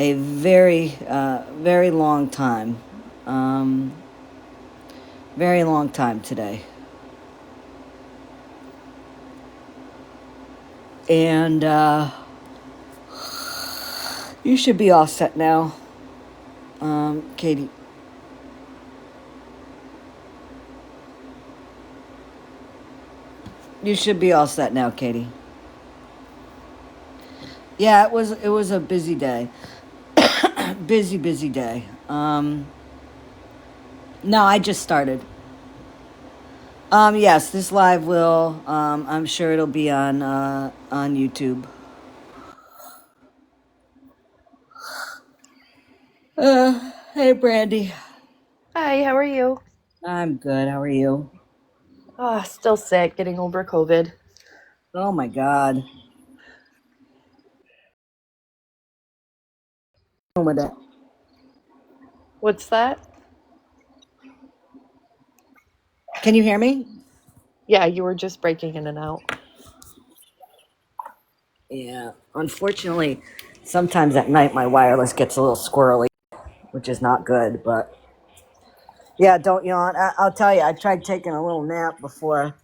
a very long time. Um, Very long time today. And you should be all set now, Katie. You should be all set now, Katie. Yeah, it was a busy day. Busy day. No, I just started. Yes, this live will. I'm sure it'll be on YouTube. Hey, Brandy. Hi, how are you? I'm good. How are you? Still sick, getting over COVID. Oh my God. With it. What's that? Can you hear me? Yeah, you were just breaking in and out. Yeah. Unfortunately, sometimes at night my wireless gets a little squirrely, which is not good. But yeah, don't yawn. I'll tell you, I tried taking a little nap before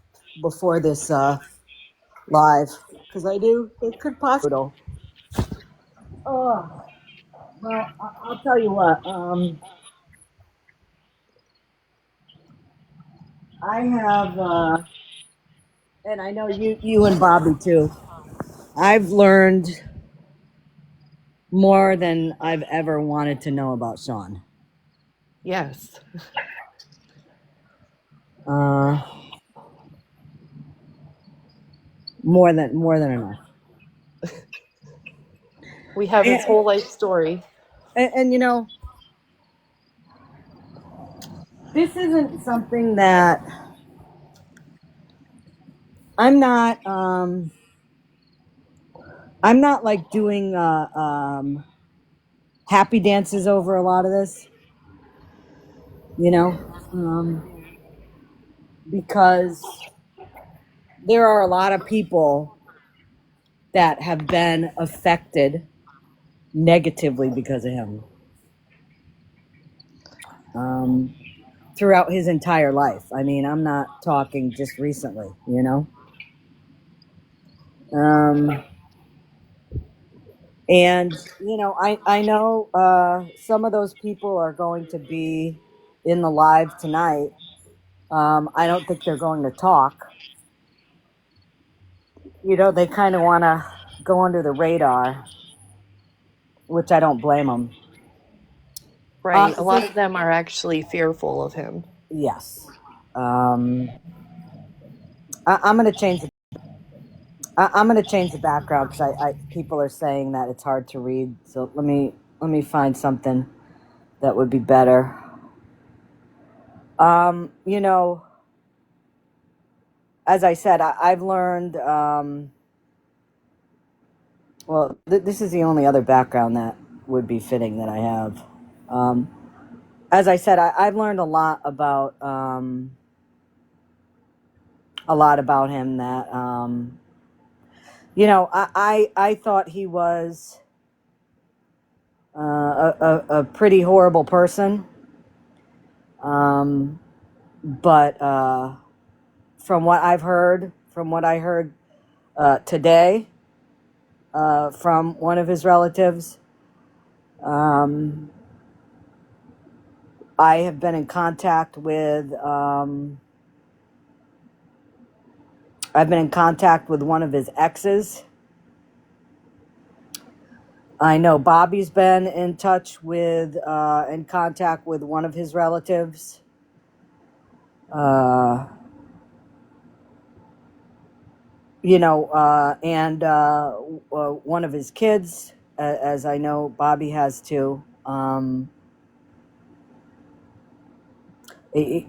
this live because I do. It could possibly. Oh well, I'll tell you what. I have, and I know you and Bobby too. I've learned more than I've ever wanted to know about Sean. Yes, Uh, more than enough. we have his And, whole life story. and you know, this isn't something that I'm not. I'm not like doing happy dances over a lot of this. You know, because there are a lot of people that have been affected negatively because of him. Um, Throughout his entire life. I mean, I'm not talking just recently, you know? Um, and, I know some of those people are going to be in the live tonight. I don't think they're going to talk. They kind of want to go under the radar, which I don't blame them. Right, a lot of them are actually fearful of him. Yes. Um, I'm going to change the I'm going to change the background because people are saying that it's hard to read. So let me find something that would be better. You know, as I said, I've learned. Well, this is the only other background that would be fitting that I have. Um, as I said, I've learned a lot about him that I thought he was a pretty horrible person. But from what I've heard, from what I heard today from one of his relatives, um, I have been in contact with. I've been in contact with one of his exes. I know Bobby's been in touch with, in contact with one of his relatives. Uh, and one of his kids, as I know Bobby has too. It-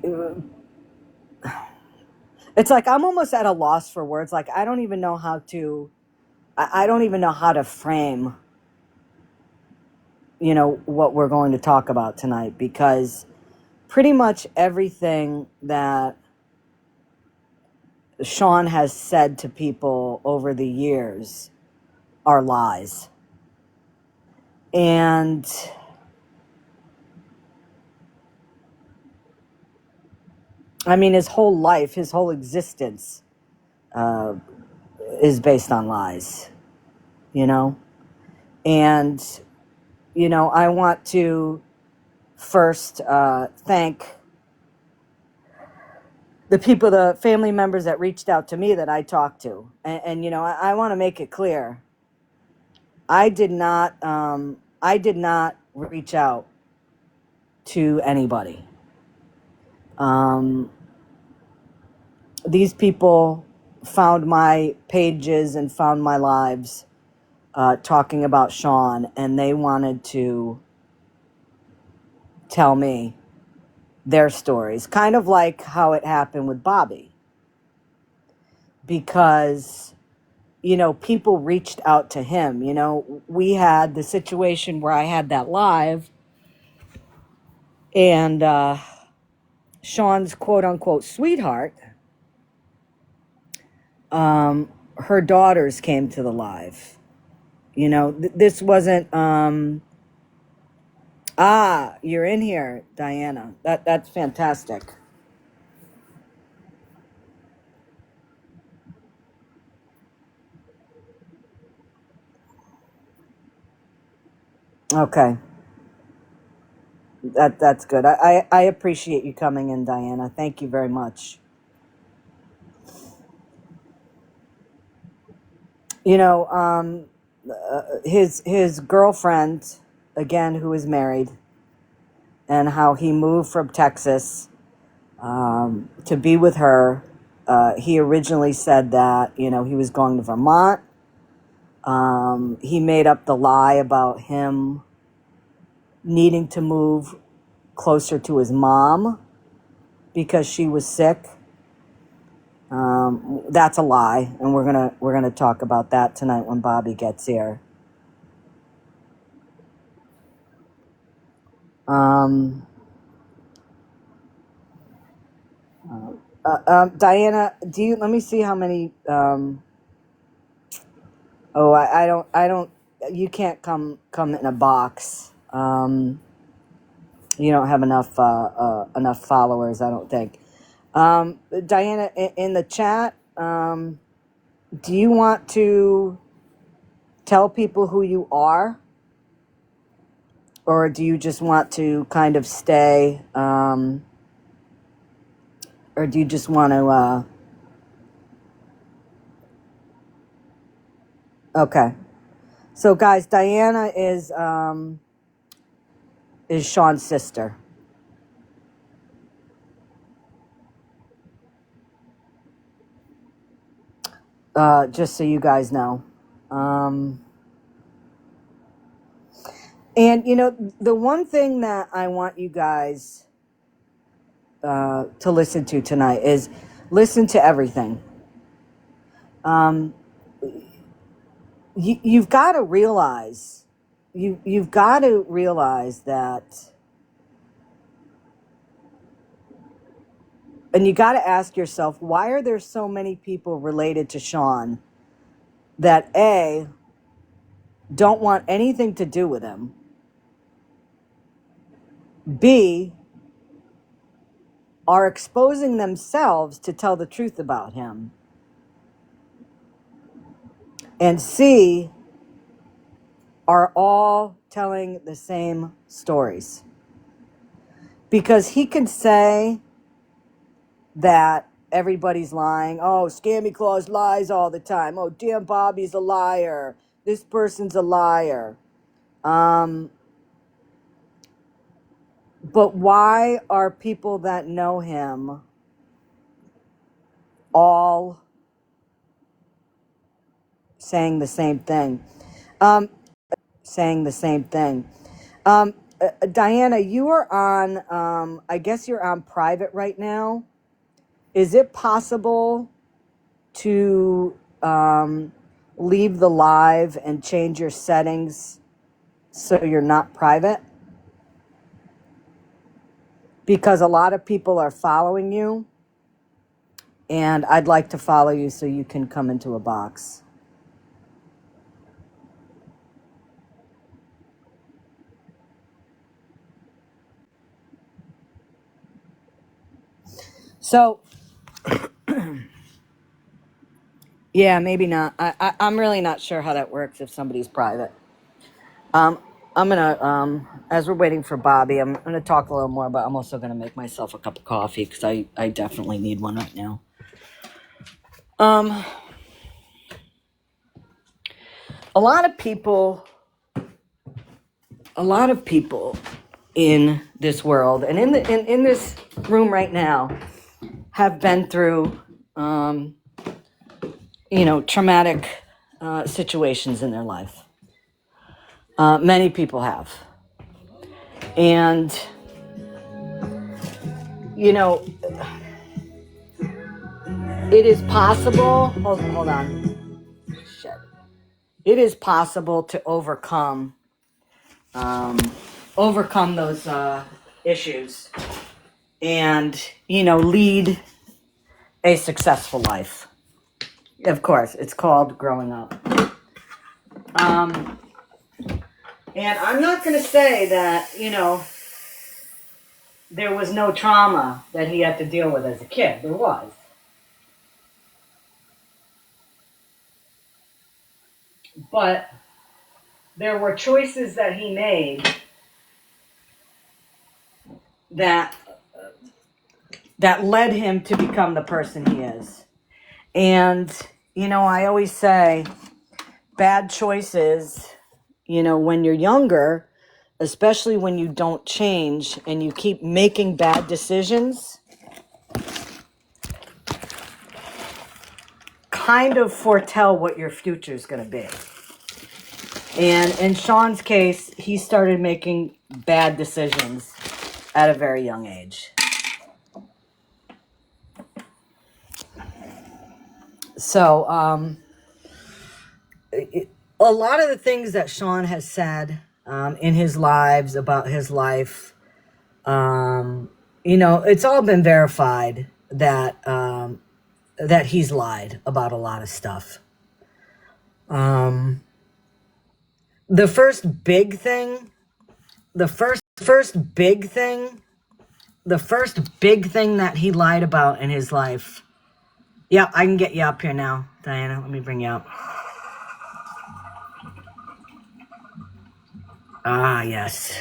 it's like I'm almost at a loss for words. Like I don't even know how to. I don't even know how to frame, what we're going to talk about tonight because pretty much everything that Sean has said to people over the years are lies. And I mean, his whole life, his whole existence is based on lies, you know? And, you know, I want to first thank the people, the family members that reached out to me that I talked to. And you know, I want to make it clear. I did not reach out to anybody. These people found my pages and found my lives talking about Sean, and they wanted to tell me their stories, kind of like how it happened with Bobby. Because, you know, people reached out to him. You know, we had the situation where I had that live, and Sean's quote-unquote sweetheart, her daughters came to the live. You know, this wasn't, you're in here, Diana. That's fantastic. Okay. That's good. I appreciate you coming in, Diana. Thank you very much. You know, his girlfriend, again, who is married, and how he moved from Texas to be with her. He originally said that, you know, he was going to Vermont. He made up the lie about him needing to move closer to his mom because she was sick. That's a lie, and we're gonna talk about that tonight when Bobby gets here. Diana, let me see how many. I don't. You can't come in a box. You don't have enough followers, I don't think. Diana, in the chat, do you want to tell people who you are? Or do you just want to kind of stay, or do you just want to, okay. So guys, Diana is Sean's sister. Just so you guys know. And, you know, the one thing that I want you guys to listen to tonight is listen to everything. You've got to realize, you've got to realize that, and you got to ask yourself, why are there so many people related to Sean that A, don't want anything to do with him, B, are exposing themselves to tell the truth about him, and C, are all telling the same stories. Because he can say that everybody's lying. Oh, Scammyclaus lies all the time. Oh, damn, Bobby's a liar. This person's a liar. But why are people that know him all saying the same thing? Diana, you are on, I guess you're on private right now. Is it possible to leave the live and change your settings so you're not private? Because a lot of people are following you, and I'd like to follow you so you can come into a box. So, yeah, maybe not. I'm really not sure how that works if somebody's private. I'm gonna, as we're waiting for Bobby, I'm gonna talk a little more, but I'm also gonna make myself a cup of coffee because I definitely need one right now. A lot of people in this world and in this room right now have been through, traumatic situations in their life. Many people have. And, it is possible. Hold on. Shit. It is possible to overcome those issues and, lead a successful life. Of course, it's called growing up. And I'm not going to say that, there was no trauma that he had to deal with as a kid. There was. But there were choices that he made that led him to become the person he is. And, I always say bad choices, when you're younger, especially when you don't change and you keep making bad decisions, kind of foretell what your future is going to be. And in Sean's case, he started making bad decisions at a very young age. So, a lot of the things that Sean has said in his lives about his life, it's all been verified that that he's lied about a lot of stuff. The first big thing that he lied about in his life. Yeah, I can get you up here now, Diana. Let me bring you up. Ah, yes.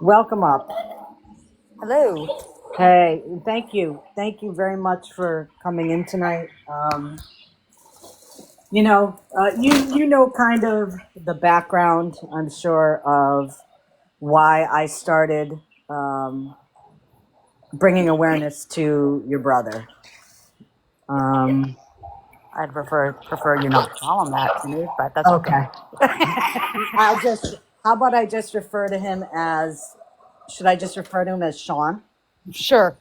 Welcome up. Hello. Hey, thank you. Thank you very much for coming in tonight. You know kind of the background, I'm sure, of why I started bringing awareness to your brother. I'd prefer you not telling that to me, but that's Okay. How about I just refer to him as, should I just refer to him as Sean? Sure.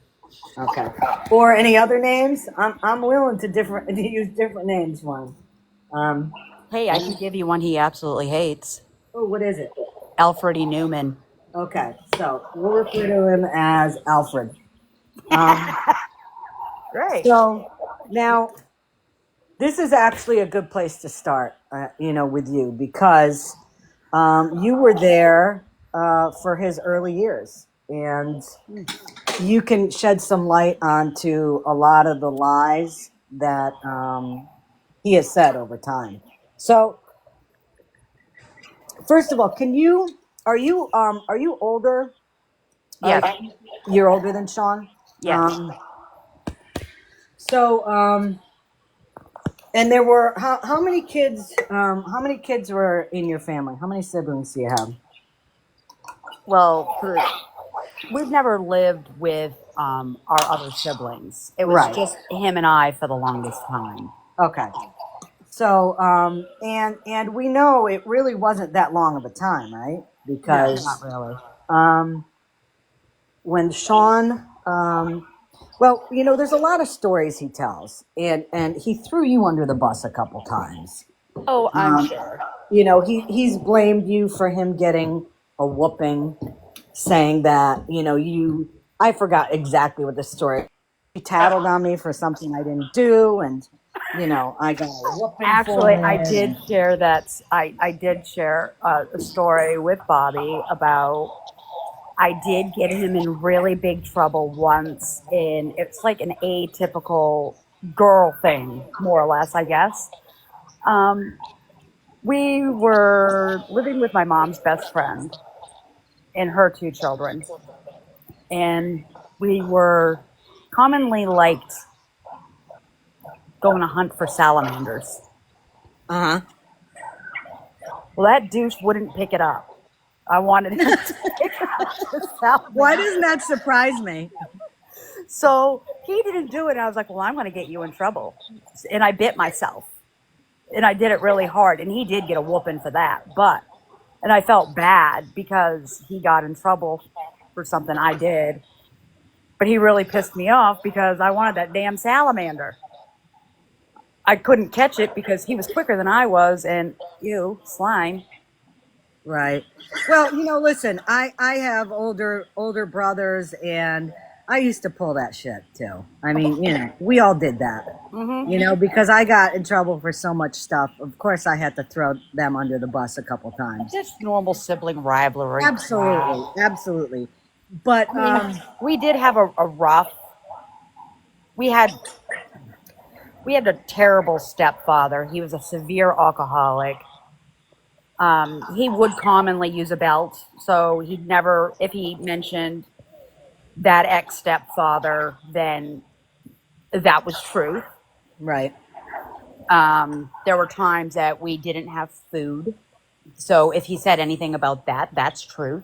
Okay. Or any other names? I'm willing to use different names for him. Hey, I can give you one he absolutely hates. Oh, what is it? Alfred E. Newman. Okay, so we'll refer to him as Alfred. Great. So now, this is actually a good place to start, with you, because you were there for his early years, and you can shed some light onto a lot of the lies that he has said over time. So, first of all, are you older? Yes. You're older than Sean? Yes. And there were how many kids? How many kids were in your family? How many siblings do you have? Well, we've never lived with our other siblings. It was Right. just him and I for the longest time. Okay. So and we know it really wasn't that long of a time, right? Because No, not really. When Sean well, there's a lot of stories he tells, and he threw you under the bus a couple times. Oh, I'm sure. He's blamed you for him getting a whooping, saying that, I forgot exactly what the story. He tattled on me for something I didn't do, and, I got a whooping Actually, for I it. did share that. I did share a story with Bobby about I did get him in really big trouble once. In it's like an atypical girl thing, more or less, I guess. Um, we were living with my mom's best friend and her two children, and we were commonly liked going to hunt for salamanders. Uh huh. Well, that douche wouldn't pick it up. I wanted him to pick up the salamander. Why doesn't that surprise me? So he didn't do it. And I was like, well, I'm going to get you in trouble. And I bit myself. And I did it really hard. And he did get a whooping for that. And I felt bad because he got in trouble for something I did. But he really pissed me off because I wanted that damn salamander. I couldn't catch it because he was quicker than I was. And you, slime. Right. Well, listen, I have older brothers, and I used to pull that shit too. I mean, we all did that. Because I got in trouble for so much stuff. Of course, I had to throw them under the bus a couple times. Just normal sibling rivalry. Absolutely. But we did have a rough. We had a terrible stepfather. He was a severe alcoholic. He would commonly use a belt, so he'd never, if he mentioned that ex-stepfather, then that was truth. right. There were times that we didn't have food, so if he said anything about that, that's truth.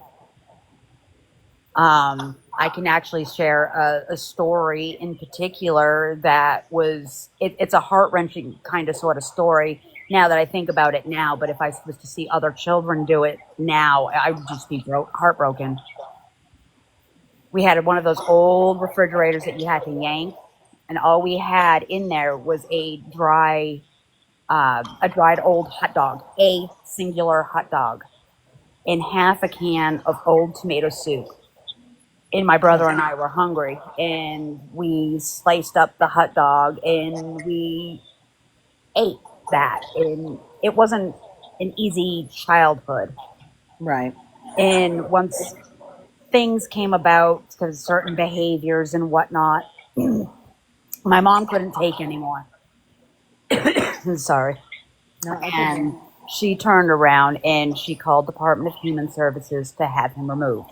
I can actually share a story in particular that was, it's a heart-wrenching kind of sort of story now that I think about it now, but if I was to see other children do it now, I would just be heartbroken. We had one of those old refrigerators that you had to yank, and all we had in there was a dried old hot dog, a singular hot dog, and half a can of old tomato soup. And my brother and I were hungry, and we sliced up the hot dog and we ate that. And it wasn't an easy childhood. Right. And once things came about because certain behaviors and whatnot, my mom couldn't take anymore. Sorry. No, And she turned around and she called Department of Human Services to have him removed.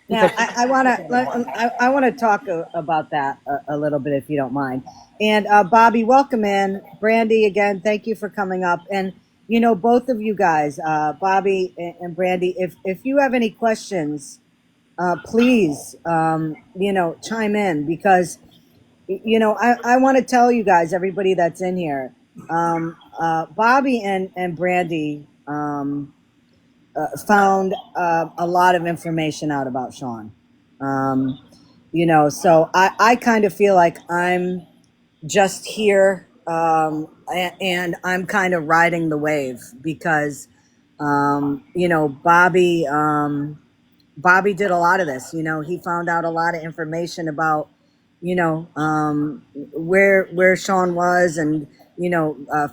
Now, I want to talk about that a little bit, if you don't mind. And Bobby, welcome in. Brandy, again, thank you for coming up. And both of you guys, Bobby and Brandy, if you have any questions, please, chime in, because I want to tell you guys, everybody that's in here, Bobby and Brandy. Found a lot of information out about Sean. So I kind of feel like I'm just here, and I'm kind of riding the wave because, Bobby did a lot of this. He found out a lot of information about, where Sean was, and,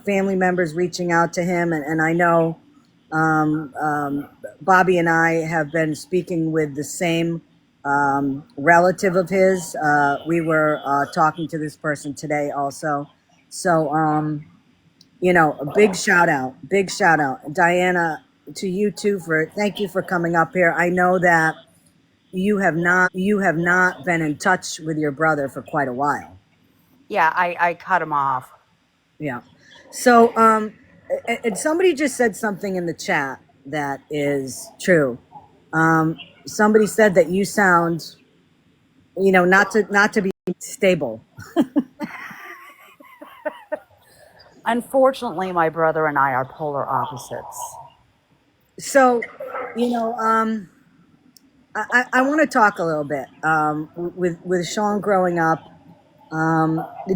family members reaching out to him. And I know, Bobby and I have been speaking with the same relative of his. We were talking to this person today also. So, a big shout out, Diana, to you too, thank you for coming up here. I know that you have not been in touch with your brother for quite a while. Yeah, I cut him off. Yeah. So, and somebody just said something in the chat that is true. Somebody said that you sound, not to be stable. Unfortunately, my brother and I are polar opposites. So, I want to talk a little bit with Sean growing up.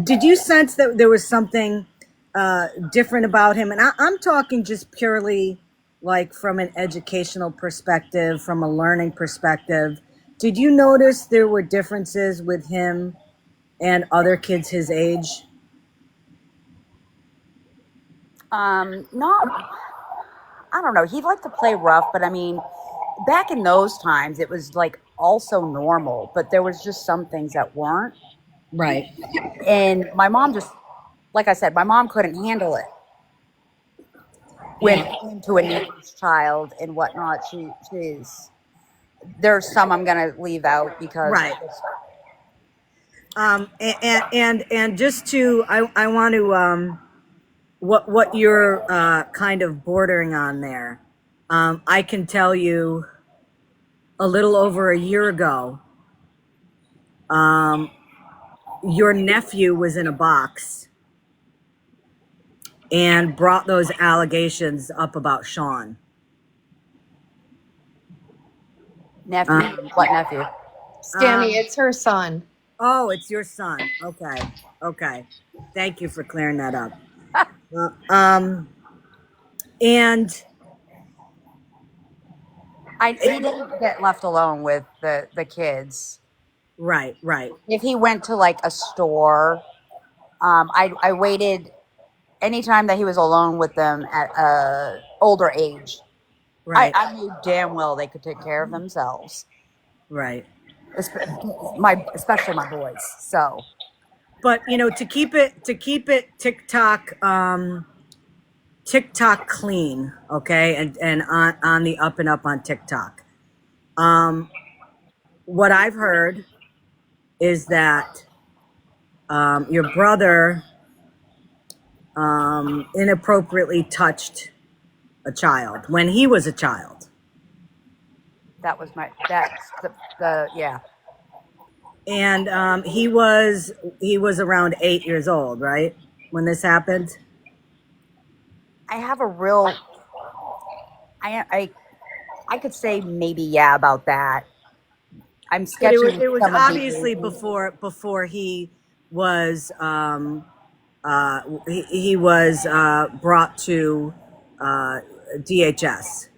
Did you sense that there was something different about him? And I'm talking just purely like from an educational perspective, from a learning perspective. Did you notice there were differences with him and other kids his age? Not, I don't know. He'd like to play rough, but I mean, back in those times, it was like also normal, but there was just some things that weren't. Right. And my mom just, like I said, my mom couldn't handle it when Yeah. it came to a neighbor's child and whatnot. She's there's some I'm gonna leave out because Right. And just to, I want to, what you're kind of bordering on there. I can tell you a little over a year ago, um, your nephew was in a box and brought those allegations up about Sean. nephew. What nephew? Scammy, Um, it's her son. oh, it's your son. Okay. Okay. Thank you for clearing that up. And He didn't get left alone with the kids. right, right, If he went to like a store, I waited anytime that he was alone with them at a older age. right, I knew damn well they could take care of themselves, right. especially my boys. So But to keep it TikTok clean, okay, and on the up and up on TikTok. Um, what I've heard is that your brother inappropriately touched a child when he was a child, that's the yeah. and he was around 8 years old, right, when this happened. I have a real I could say maybe yeah about that. I'm But sketching it was some of the obviously ages. before he was he was brought to uh, DHS.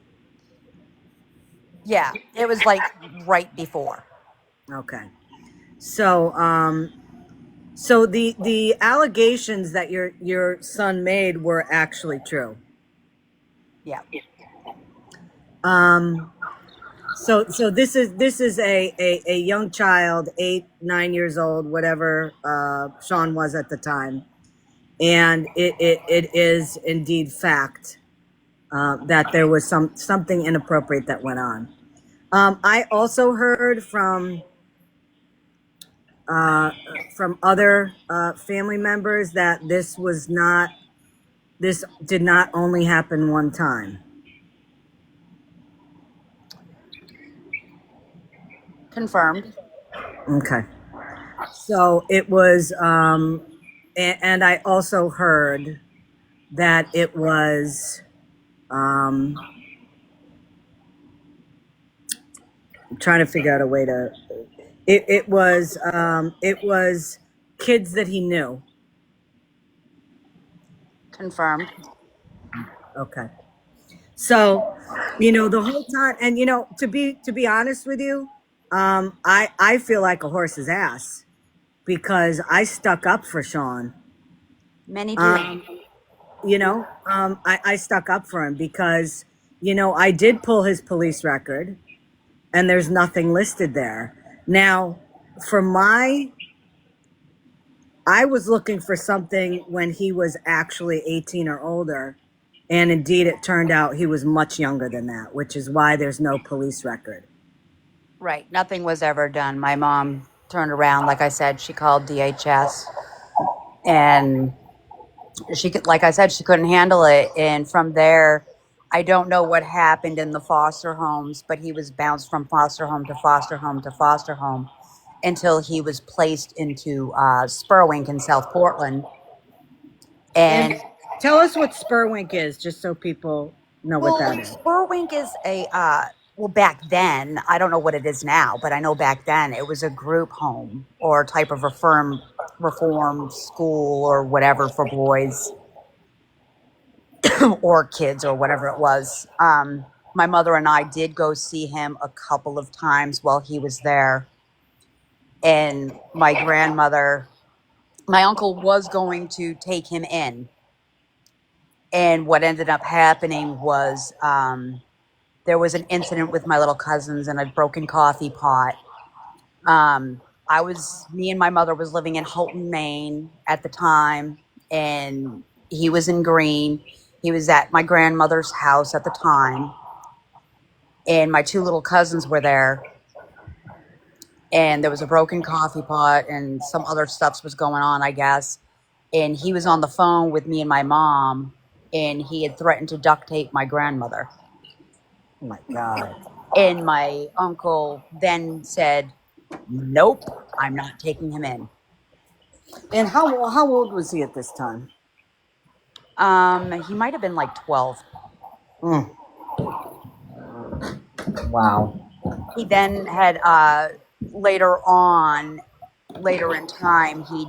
Yeah, it was like right before. Okay, so so the allegations that your son made were actually true. Yeah, Um, so this is a young child, 8, 9 years old, whatever Sean was at the time, and it is indeed fact that there was something inappropriate that went on. I also heard uh, from other family members that this did not only happen one time. confirmed. Okay, so it was, and I also heard that it was. Um, I'm trying to figure out a way to. It was kids that he knew. Confirmed. Okay. So, the whole time, and to be honest with you, I feel like a horse's ass because I stuck up for Sean. Many do. Um, I stuck up for him because I did pull his police record, and there's nothing listed there. Now, for I was looking for something when he was actually 18 or older. And indeed, it turned out he was much younger than that, which is why there's no police record. Right. Nothing was ever done. My mom turned around, like I said, she called DHS and she could, like I said, she couldn't handle it. And from there, I don't know what happened in the foster homes, but he was bounced from foster home to foster home to foster home until he was placed into Spurwink in South Portland. And And tell us what Spurwink is, just so people know what well, that is. Spurwink is a well, back then, I don't know what it is now, but I know back then it was a group home or type of reform school or whatever for boys or kids or whatever it was. My mother and I did go see him a couple of times while he was there. And my uncle was going to take him in. And what ended up happening was there was an incident with my little cousins and a broken coffee pot. Me and my mother was living in Houghton, Maine at the time, and he was in Green. He was at my grandmother's house at the time, and my two little cousins were there. And there was a broken coffee pot and some other stuff was going on, I guess. And he was on the phone with me and my mom, and he had threatened to duct tape my grandmother. Oh my God. And my uncle then said, "Nope, I'm not taking him in." And how old was he at this time? He might have been like 12. Mm. Wow. He then had later in time, he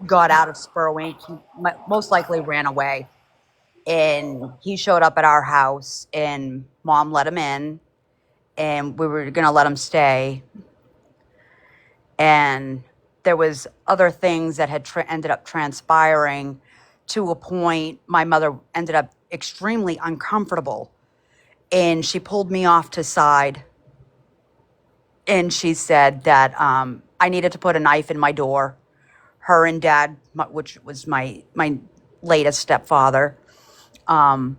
got out of Spur Wink. He most likely ran away, and he showed up at our house, and Mom let him in, and we were gonna let him stay. And there was other things that had ended up transpiring to a point my mother ended up extremely uncomfortable, and she pulled me off to side, and she said that I needed to put a knife in my door. Her and Dad, which was my latest stepfather, um,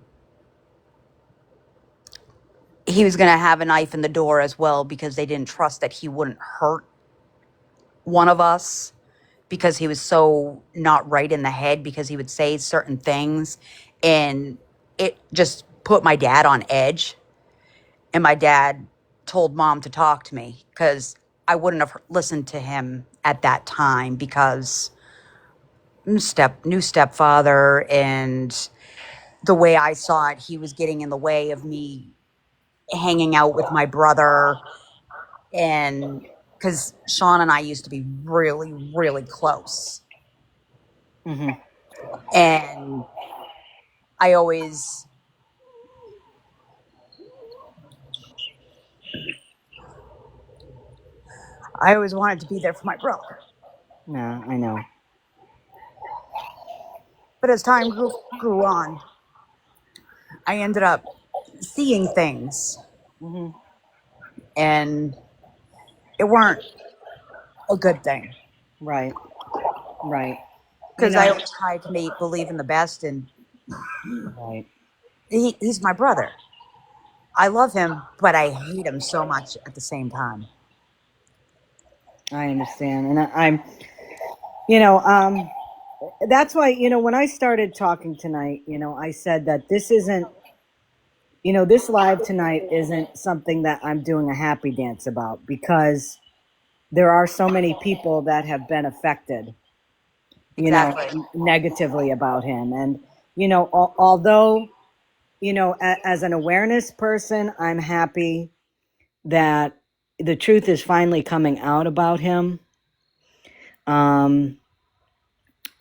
he was going to have a knife in the door as well because they didn't trust that he wouldn't hurt one of us, because he was so not right in the head, because he would say certain things, and it just put my dad on edge. And my dad told Mom to talk to me because I wouldn't have listened to him at that time, because new stepfather, and the way I saw it, he was getting in the way of me hanging out with my brother. And because Sean and I used to be really, really close. Mm-hmm. And I always, I always wanted to be there for my brother. Yeah, I know. But as time grew on, I ended up seeing things, Mm-hmm. and it weren't a good thing. Right. Right. You Because I know. always tried to believe in the best, and Right. he's my brother. I love him, but I hate him so much at the same time. I understand, and I'm. You know. That's why, when I started talking tonight, I said that this isn't, this live tonight isn't something that I'm doing a happy dance about, because there are so many people that have been affected, Exactly. negatively about him. And, although, as an awareness person, I'm happy that the truth is finally coming out about him. Um,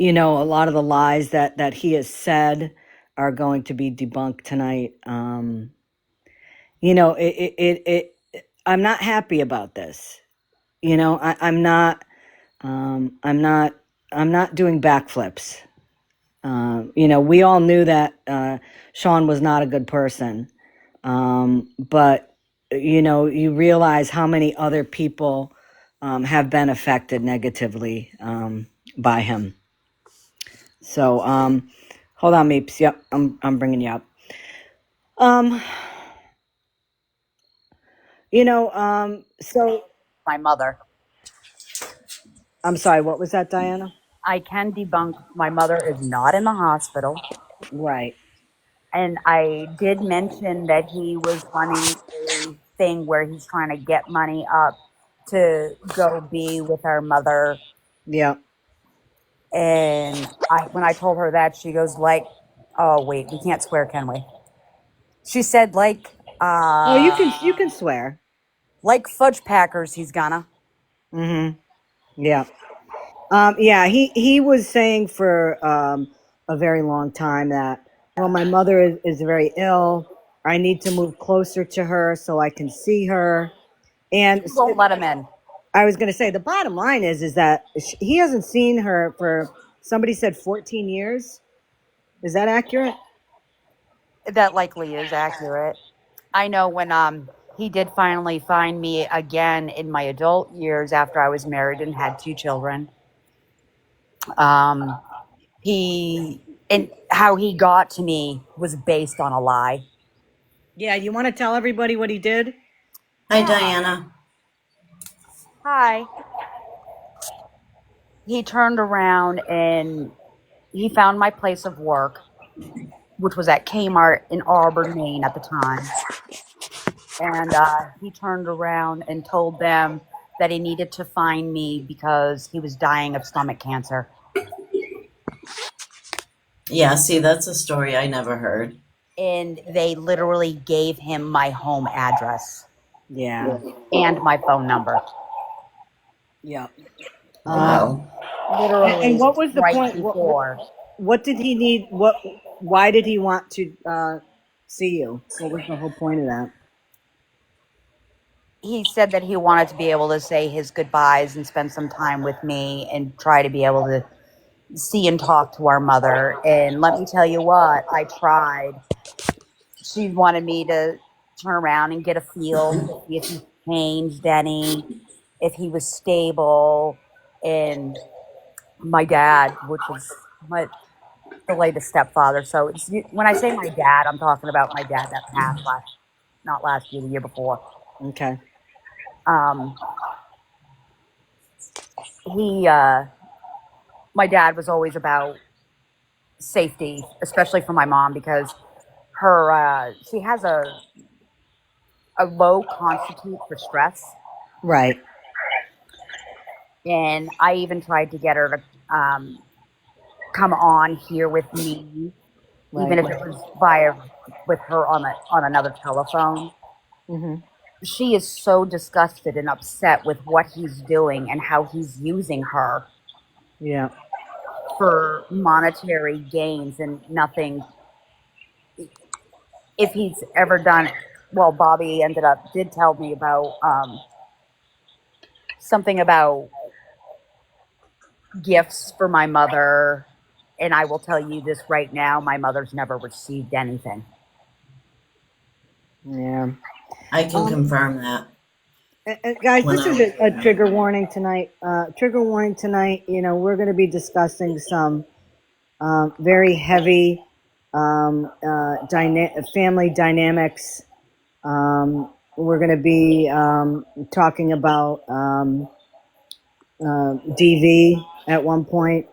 a lot of the lies that he has said are going to be debunked tonight. I'm not happy about this. I'm not. I'm not. I'm not doing backflips. We all knew that Sean was not a good person, but you realize how many other people have been affected negatively by him. So, hold on, Meeps. Yep, I'm bringing you up. Um, so My mother. I'm sorry. What was that, Diana? I can debunk my mother is not in the hospital. Right. And I did mention that he was running a thing where he's trying to get money up to go be with our mother. Yeah. And when I told her that, she goes like, "Oh wait, we can't swear, can we?" She said Oh, you can swear. like fudge packers, he's gonna. Mm-hmm. Yeah. Yeah. He was saying for a very long time that, well, my mother is very ill. I need to move closer to her so I can see her. And Won't let him in. I was going to say, the bottom line is that he hasn't seen her for, somebody said 14 years. Is that accurate? That likely is accurate. I know when he did finally find me again in my adult years after I was married and had two children. Um, he and how he got to me was based on a lie. Yeah, you want to tell everybody what he did? Hi, Yeah. Diana. Hi. He turned around and he found my place of work, which was at Kmart in Auburn, Maine at the time. And he turned around and told them that he needed to find me because he was dying of stomach cancer. Yeah, see, that's a story I never heard. And they literally gave him my home address Yeah. and my phone number. Yeah. Wow. And Literally what was the right point? before. What did he need? Why did he want to see you? What was the whole point of that? He said that he wanted to be able to say his goodbyes and spend some time with me and try to be able to see and talk to our mother. And let me tell you what, I tried. She wanted me to turn around and get a feel to see if he changed any, if he was stable. And my dad, which is the latest stepfather. So when I say my dad, I'm talking about my dad that passed not last year, the year before. Okay. Um, he, my dad was always about safety, especially for my mom because she has a low constitute for stress. Right. And I even tried to get her to come on here with me, even Right. if it was via with her on another telephone. Mm-hmm. She is so disgusted and upset with what he's doing and how he's using her Yeah. for monetary gains and nothing. If he's ever done, well, Bobby did tell me about something about gifts for my mother. And I will tell you this right now, my mother's never received anything. Yeah. I can confirm that. Guys, When this I is was a trigger warning tonight. Trigger warning tonight. We're going to be discussing some very heavy family dynamics. We're going to be talking about DV at one point.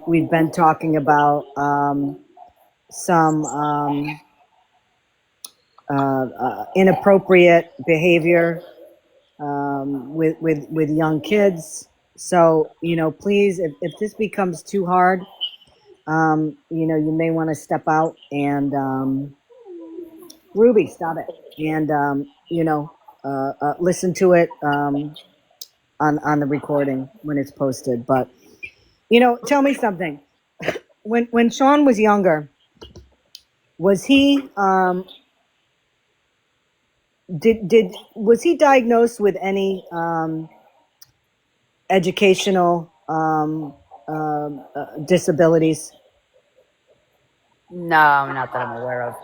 We've been talking about some inappropriate behavior with young kids. So please, if this becomes too hard, you may want to step out and Ruby, stop it, and listen to it on the recording when it's posted. But tell me something. When Sean was younger, was he was he diagnosed with any educational disabilities? No, not that I'm aware of.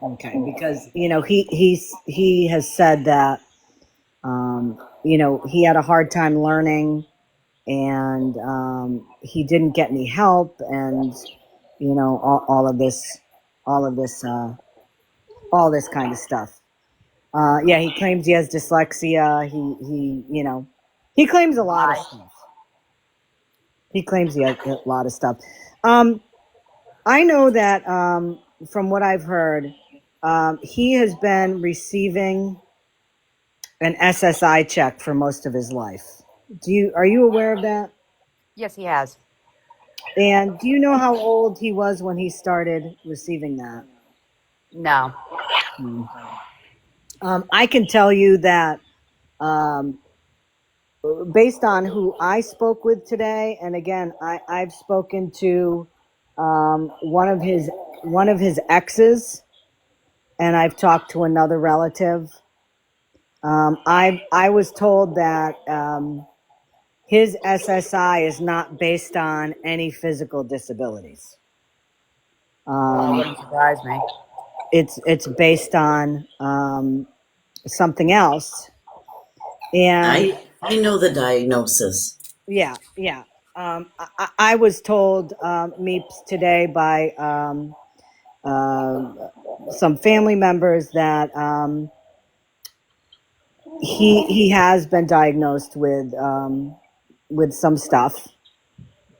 Okay, because he has said that he had a hard time learning, and he didn't get any help, and all of this all this kind of stuff. Yeah, he claims he has dyslexia. He claims a lot of Why? stuff. He claims he has a lot of stuff. I know that from what I've heard, he has been receiving an SSI check for most of his life. Are you aware of that? Yes, he has. And do you know how old he was when he started receiving that? No. I can tell you that um, based on who I spoke with today, and again, I've spoken to one of his exes, and I've talked to another relative. I was told that his SSI is not based on any physical disabilities. That wouldn't surprise me. It's based on something else, and I know the diagnosis. yeah. I was told meeps today by some family members that he has been diagnosed with some stuff.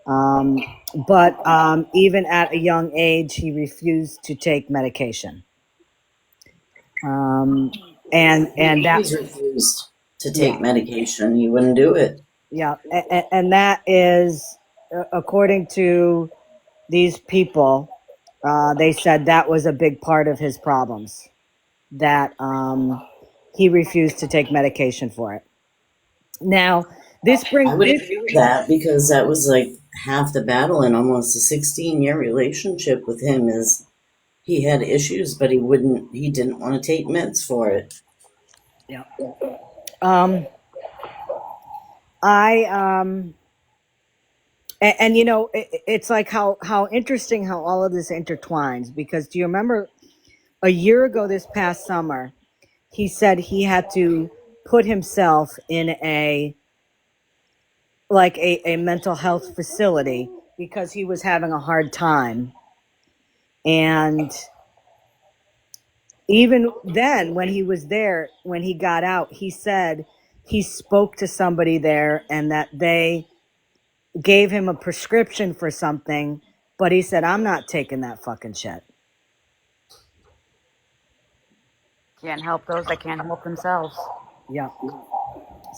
But even at a young age, he refused to take medication. And He that always refused to take yeah, medication. He wouldn't do it. yeah, and that is according to these people. They said that was a big part of his problems. That he refused to take medication for it. Now, this I brings would this. agree with that because that was like half the battle in almost a 16-year relationship with him is he had issues, but he didn't want to take meds for it. Yeah. I and you know it's like how interesting how all of this intertwines, because do you remember a year ago this past summer he said he had to put himself in a mental health facility because he was having a hard time. And even then, when he was there, when he got out, he said he spoke to somebody there and that they gave him a prescription for something, but he said, I'm not taking that fucking shit. Can't help those that can't help themselves. Yeah.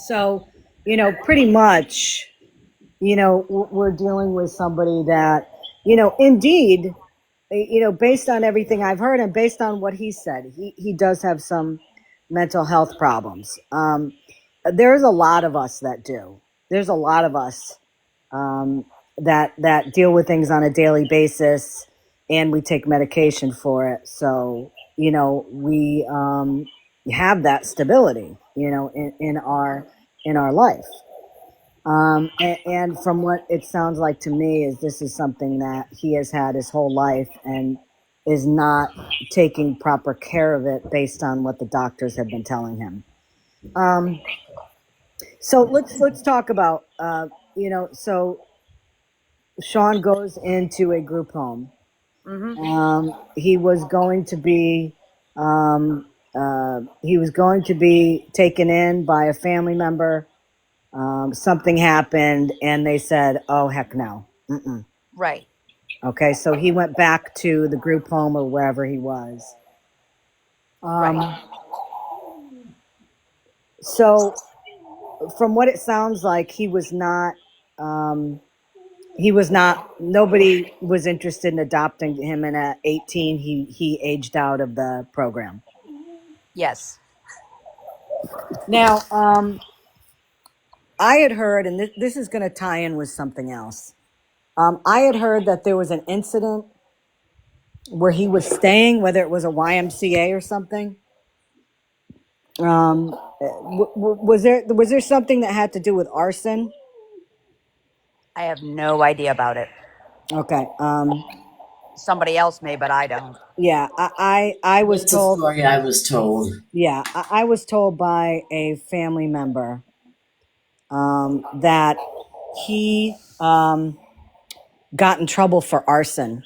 So, pretty much, we're dealing with somebody that, indeed, based on everything I've heard and based on what he said, he does have some mental health problems. There's a lot of us that do. There's a lot of us that deal with things on a daily basis, and we take medication for it. So we have that stability, in our life. And from what it sounds like to me is this is something that he has had his whole life and is not taking proper care of it based on what the doctors have been telling him. So let's talk about so Sean goes into a group home. He was going to be taken in by a family member. Something happened and they said, oh, heck no. Mm-mm. Right. Okay, so he went back to the group home or wherever he was. Right. So from what it sounds like, nobody was interested in adopting him, and at 18 he aged out of the program. Yes. Now, I had heard, and this is going to tie in with something else. I had heard that there was an incident where he was staying, whether it was a YMCA or something. Was there something that had to do with arson? I have no idea about it. Okay. Somebody else may, but I don't. Yeah, I was That's a told. story I was told. Yeah, I was told by a family member that he got in trouble for arson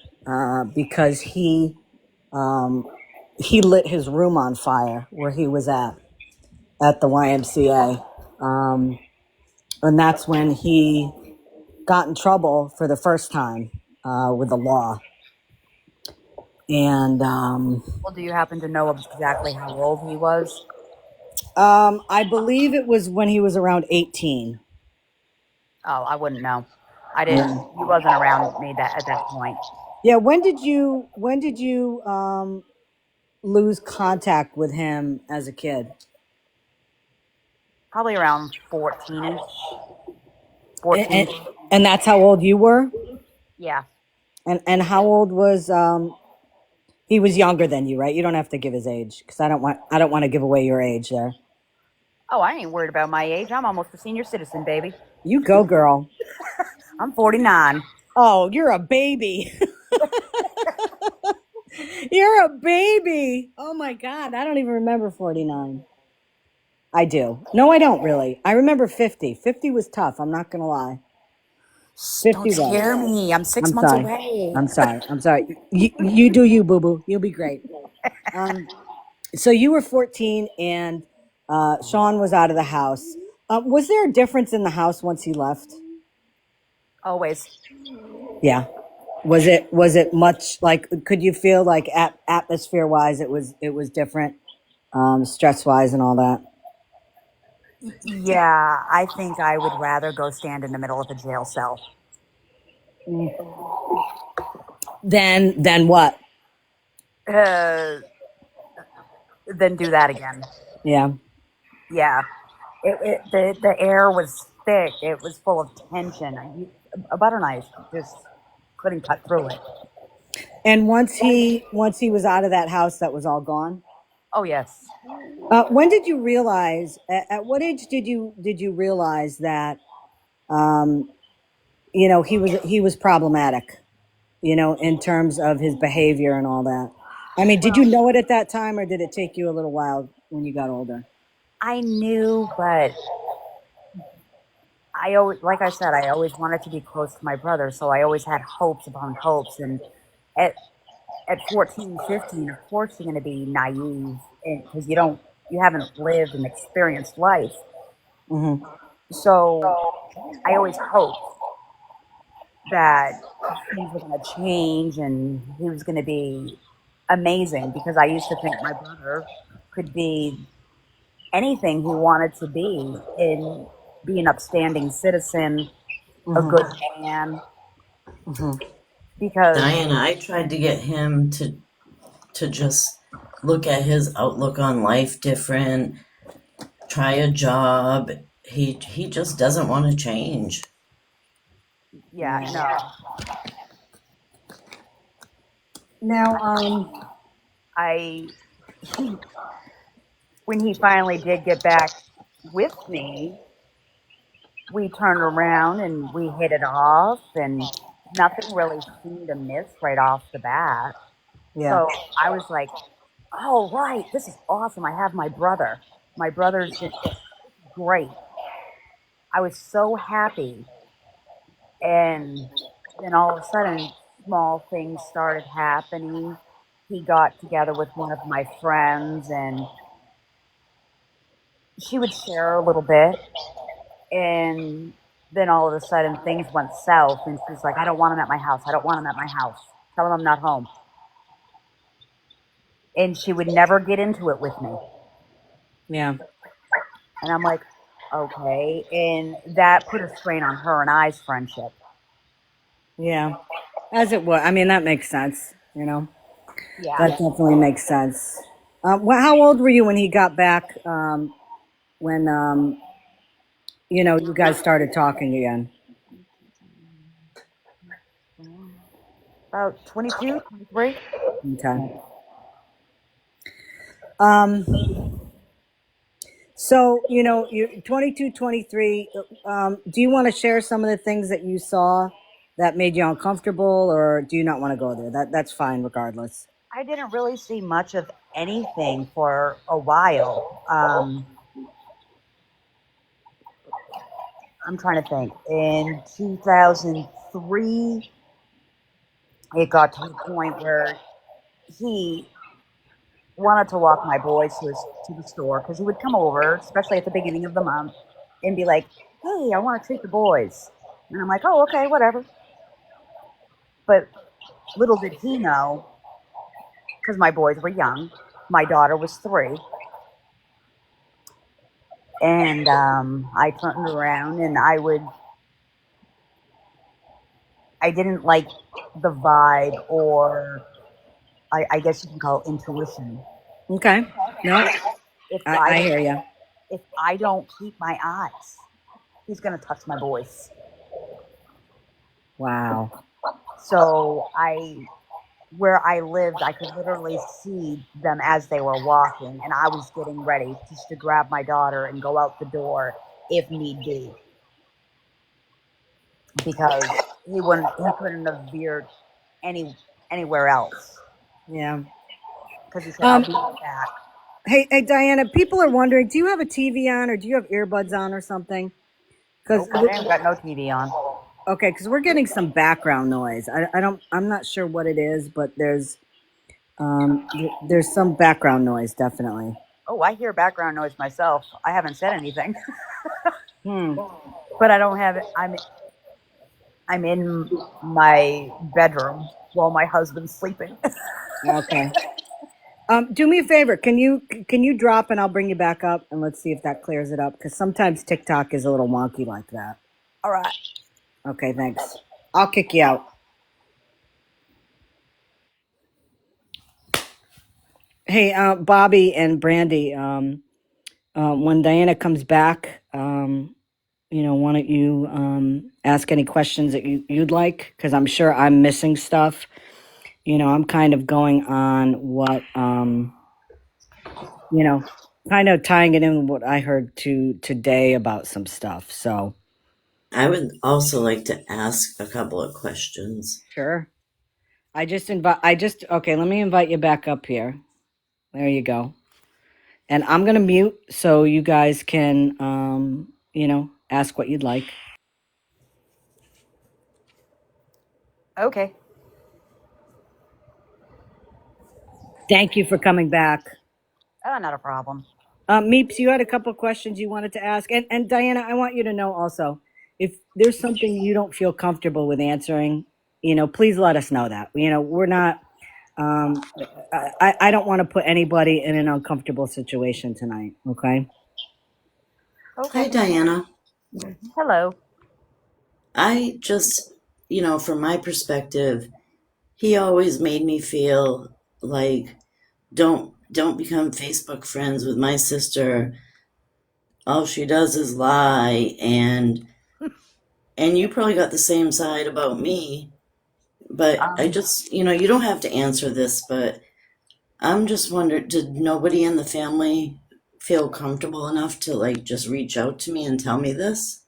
because he lit his room on fire where he was at the YMCA, and that's when he got in trouble for the first time with the law. And Well, do you happen to know exactly how old he was? I believe it was when he was around 18. Oh, I wouldn't know. I didn't. He wasn't around me at that point. Yeah, when did you lose contact with him as a kid? Probably around 14ish. And, 14. and that's how old you were? Yeah. And how old was he was younger than you, right? You don't have to give his age because I don't want to give away your age there. Oh, I ain't worried about my age. I'm almost a senior citizen, baby. You go, girl. I'm 49. Oh, you're a baby. You're a baby. Oh my God. I don't even remember 49. I do. No, I don't really. I remember 50. 50 was tough. I'm not going to lie. Don't 50 scare was. me. I'm 6 months Sorry. away. I'm sorry. You do you, boo boo. You'll be great. So you were 14 and Sean was out of the house. Was there a difference in the house once he left? Always. Yeah. Was it much like, could you feel like atmosphere wise it was different, stress wise and all that? Yeah, I think I would rather go stand in the middle of a jail cell Then what? uh, than do that again. Yeah. Yeah, the air was thick. It was full of tension. A butter knife just couldn't cut through it. And once he was out of that house, that was all gone. Oh yes. When did you realize? At what age did you realize that um, he was problematic? In terms of his behavior and all that. I mean, did you Well, know it at that time, or did it take you a little while when you got older? I knew, but I always, like I said, I always wanted to be close to my brother, so I always had hopes upon hopes. And at at 14, 15, of course you're going to be naive because you haven't lived and experienced life. Mm-hmm. So I always hoped that things were going to change and he was going to be amazing because I used to think my brother could be anything he wanted to be an upstanding citizen, a good Mm-hmm. man, Mm-hmm. because Diana, I tried to get him to just look at his outlook on life different, try a job. He just doesn't want to change. yeah, Yeah. no, Now, I he when he finally did get back with me, we turned around and we hit it off, and nothing really seemed amiss right off the bat. yeah, So I was like, "Oh, right, this is awesome! I have my brother. My brother's great." I was so happy, and then all of a sudden, small things started happening. He got together with one of my friends, and she would share a little bit, and then all of a sudden things went south and she's like, I don't want him at my house, I don't want him at my house, tell him I'm not home. And she would never get into it with me, yeah, and I'm like, okay. And that put a strain on her and I's friendship. yeah. As it was. I mean, that makes sense. Yeah, That definitely makes sense. How old were you when he got back? When you guys started talking again. about 22, 23. Okay. Um, So, you're 22, 23. Do you want to share some of the things that you saw that made you uncomfortable, or do you not want to go there? That's fine regardless. I didn't really see much of anything for a while. I'm trying to think. In 2003, it got to the point where he wanted to walk my boys to the store because he would come over, especially at the beginning of the month, and be like, "Hey, I want to treat the boys," and I'm like, "Oh, okay, whatever." But little did he know, because my boys were young. My daughter was 3, and I turned around and I didn't like the vibe, or I guess you can call it intuition. Okay. No, If I hear you. I don't keep my eyes, he's gonna touch my boys. Wow. So where I lived, I could literally see them as they were walking, and I was getting ready just to grab my daughter and go out the door if need be, because he couldn't have veered anywhere else. Yeah. because he said, I'll be right back. Hey, Diana, people are wondering, do you have a TV on or do you have earbuds on or something? Because Nope, I ain't got no TV on. okay, because we're getting some background noise. I'm not sure what it is, but there's some background noise, definitely. Oh, I hear background noise myself. I haven't said anything, Hmm. but I don't have it. I'm in my bedroom while my husband's sleeping. Okay. Do me a favor. Can you drop and I'll bring you back up and let's see if that clears it up because sometimes TikTok is a little wonky like that. All right. Okay, thanks. I'll kick you out. Hey, Bobby and Brandy. When Diana comes back, why don't you ask any questions that you'd like? Because I'm sure I'm missing stuff. I'm kind of going on what kind of tying it in with what I heard today about some stuff. So I would also like to ask a couple of questions. sure. Okay, let me invite you back up here. There you go. And I'm gonna mute so you guys can ask what you'd like. Okay. Thank you for coming back. Oh, not a problem. Meeps, you had a couple of questions you wanted to ask. And Diana, I want you to know also, if there's something you don't feel comfortable with answering, please let us know that. We're not, I don't want to put anybody in an uncomfortable situation tonight, okay? Hi, Okay. Diana. Hello. I just, from my perspective, he always made me feel like don't become Facebook friends with my sister. All she does is lie, and you probably got the same side about me. But I Um, just, you don't have to answer this, but I'm just wondering, did nobody in the family feel comfortable enough to like just reach out to me and tell me this?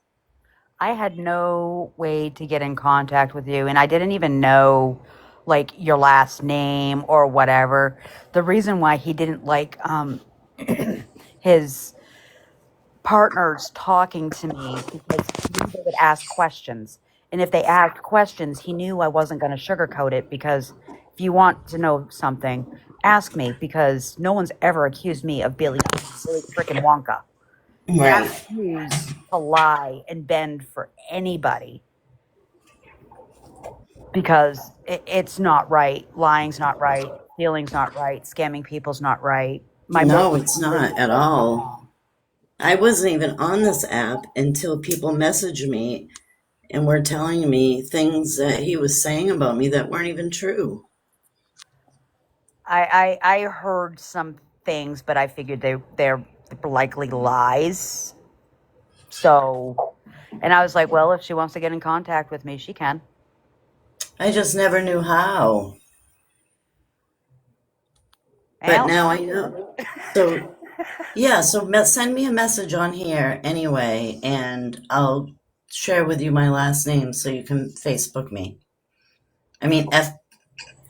I had no way to get in contact with you, and I didn't even know like your last name or whatever. The reason why he didn't like his partners talking to me because he knew they would ask questions. And if they asked questions, he knew I wasn't going to sugarcoat it because if you want to know something, ask me because no one's ever accused me of being Billy freaking Wonka. And I Right. refuse to lie and bend for anybody because it's not right. Lying's not right. Stealing's not right. Scamming people's not right. My No, motive it's is not at all. I wasn't even on this app until people messaged me and were telling me things that he was saying about me that weren't even true. I heard some things, but I figured they're likely lies. So, and I was like, well, if she wants to get in contact with me, she can. I just never knew how. But Well, now I know. So, yeah, so send me a message on here anyway, and I'll share with you my last name so you can Facebook me. I mean,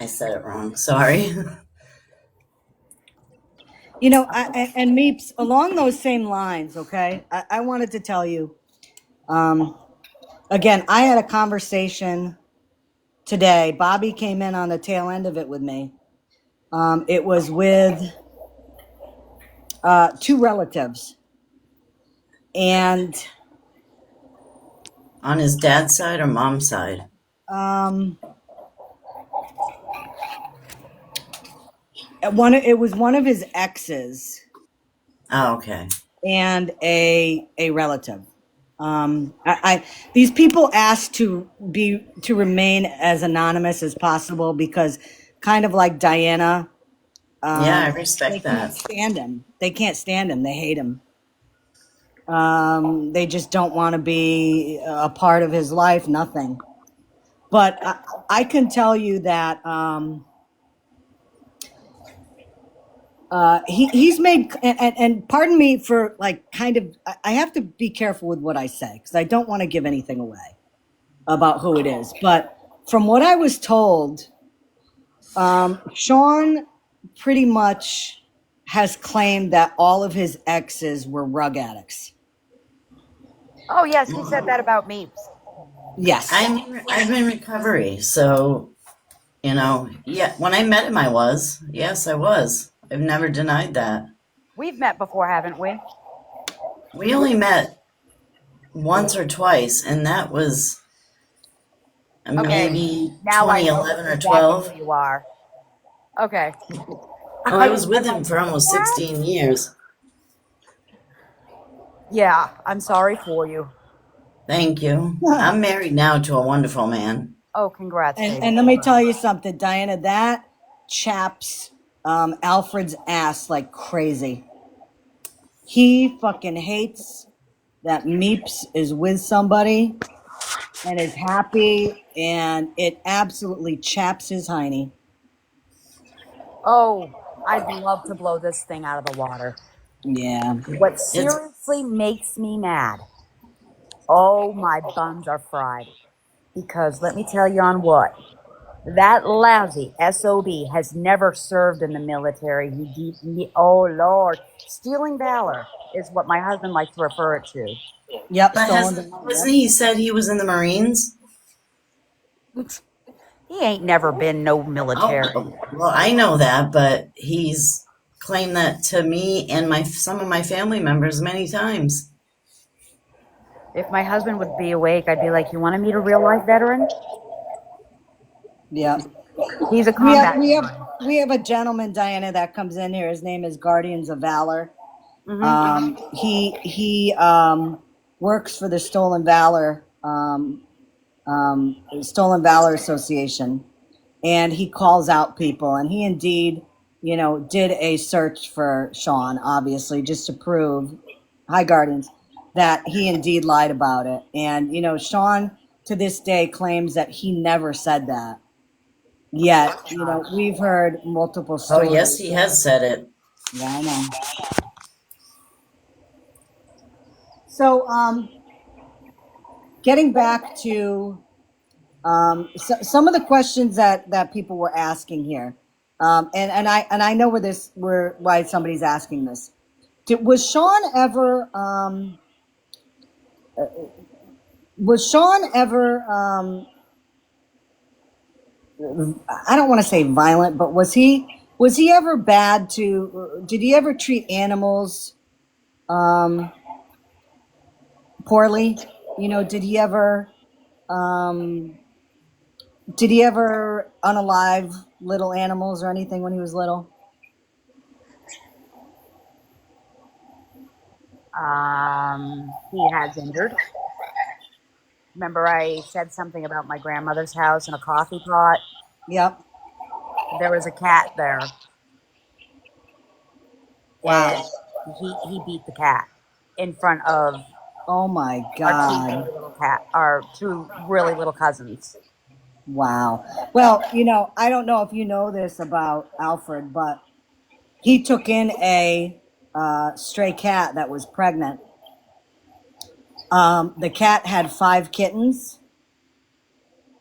I said it wrong. Sorry. And Meeps, along those same lines, okay, I wanted to tell you, again, I had a conversation today. Bobby came in on the tail end of it with me. It was with two relatives. And On his dad's side or mom's side? um, it was one of his exes Oh, okay. and a relative. These people asked to remain as anonymous as possible because, kind of like Diana, Yeah, I they respect can't that. stand him. They can't stand him. They hate him. They just don't want to be a part of his life. Nothing. But I can tell you that he's made and pardon me for like kind of I have to be careful with what I say because I don't want to give anything away about who it is. But from what I was told, Sean pretty much has claimed that all of his exes were rug addicts. Oh, yes, he said that about Meeps. Yes. I'm in recovery, so yeah. When I met him, I was. Yes, I was. I've never denied that. We've met before, haven't we? We only met once or twice, and that was Okay. maybe Now I know 2011 or exactly 12. who you are. Okay. Oh, I was with him for almost That? 16 years. Yeah, I'm sorry for you. Thank you. I'm married now to a wonderful man. Oh, congrats, baby. And let me tell you something, Diana, that chaps Alfred's ass like crazy. He fucking hates that Meeps is with somebody and is happy, and it absolutely chaps his hiney. Oh, I'd love to blow this thing out of the water. Yeah. What It's seriously makes me mad? Oh, my buns are fried. Because let me tell you on what. That lousy SOB has never served in the military. Oh, Lord. Stealing valor is what my husband likes to refer it to. Yep, but stolen hasn't valor. wasn't he said he was in the Marines? He ain't never been no Oh, military. well, I know that, but he's claimed that to me and some of my family members many times. If my husband would be awake, I'd be like, "You want to meet a real life veteran? Yeah. He's a We have combat we have veteran." we have a gentleman, Diana, that comes in here. His name is Guardians of Valor. Mm-hmm. He works for the Stolen Valor Association, and he calls out people. And he indeed, did a search for Sean, obviously, just to prove, hi Guardians, that he indeed lied about it. And Sean to this day claims that he never said that. Yet, we've heard multiple Oh, yes, stories. he has said it. Yeah, I know. So, getting back to some of the questions that people were asking here, and I know why somebody's asking this. Was Sean ever I don't want to say violent, but was he ever bad to? Did he ever treat animals poorly? Did he ever unalive little animals or anything when he was little? He has injured. Remember, I said something about my grandmother's house and a coffee pot. Yep. There was a cat there, and Wow. he beat the cat in front of Oh my our God. our two really little cousins. Wow. Well, I don't know if you know this about Alfred, but he took in a stray cat that was pregnant. The cat had 5 kittens,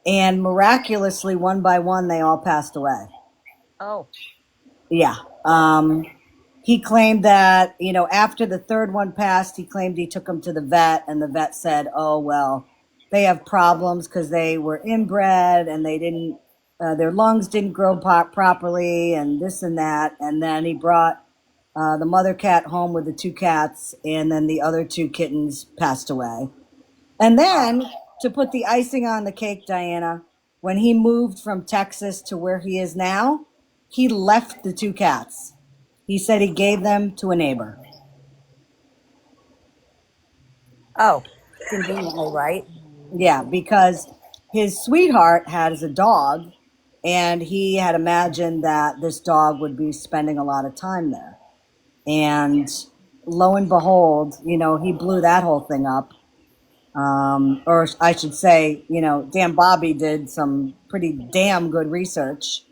and miraculously, one by one, they all passed away. Oh, Yeah. He claimed that, after the third one passed, he claimed he took him to the vet, and the vet said, oh, well, they have problems because they were inbred and they didn't, their lungs didn't grow properly and this and that. And then he brought the mother cat home with the 2 cats, and then the other 2 kittens passed away. And then, to put the icing on the cake, Diana, when he moved from Texas to where he is now, he left the 2 cats. He said he gave them to a neighbor. oh, conveniently, right? Yeah, because his sweetheart has a dog, and he had imagined that this dog would be spending a lot of time there. And lo and behold, he blew that whole thing up. Or I should say, Dan Bobby did some pretty damn good research.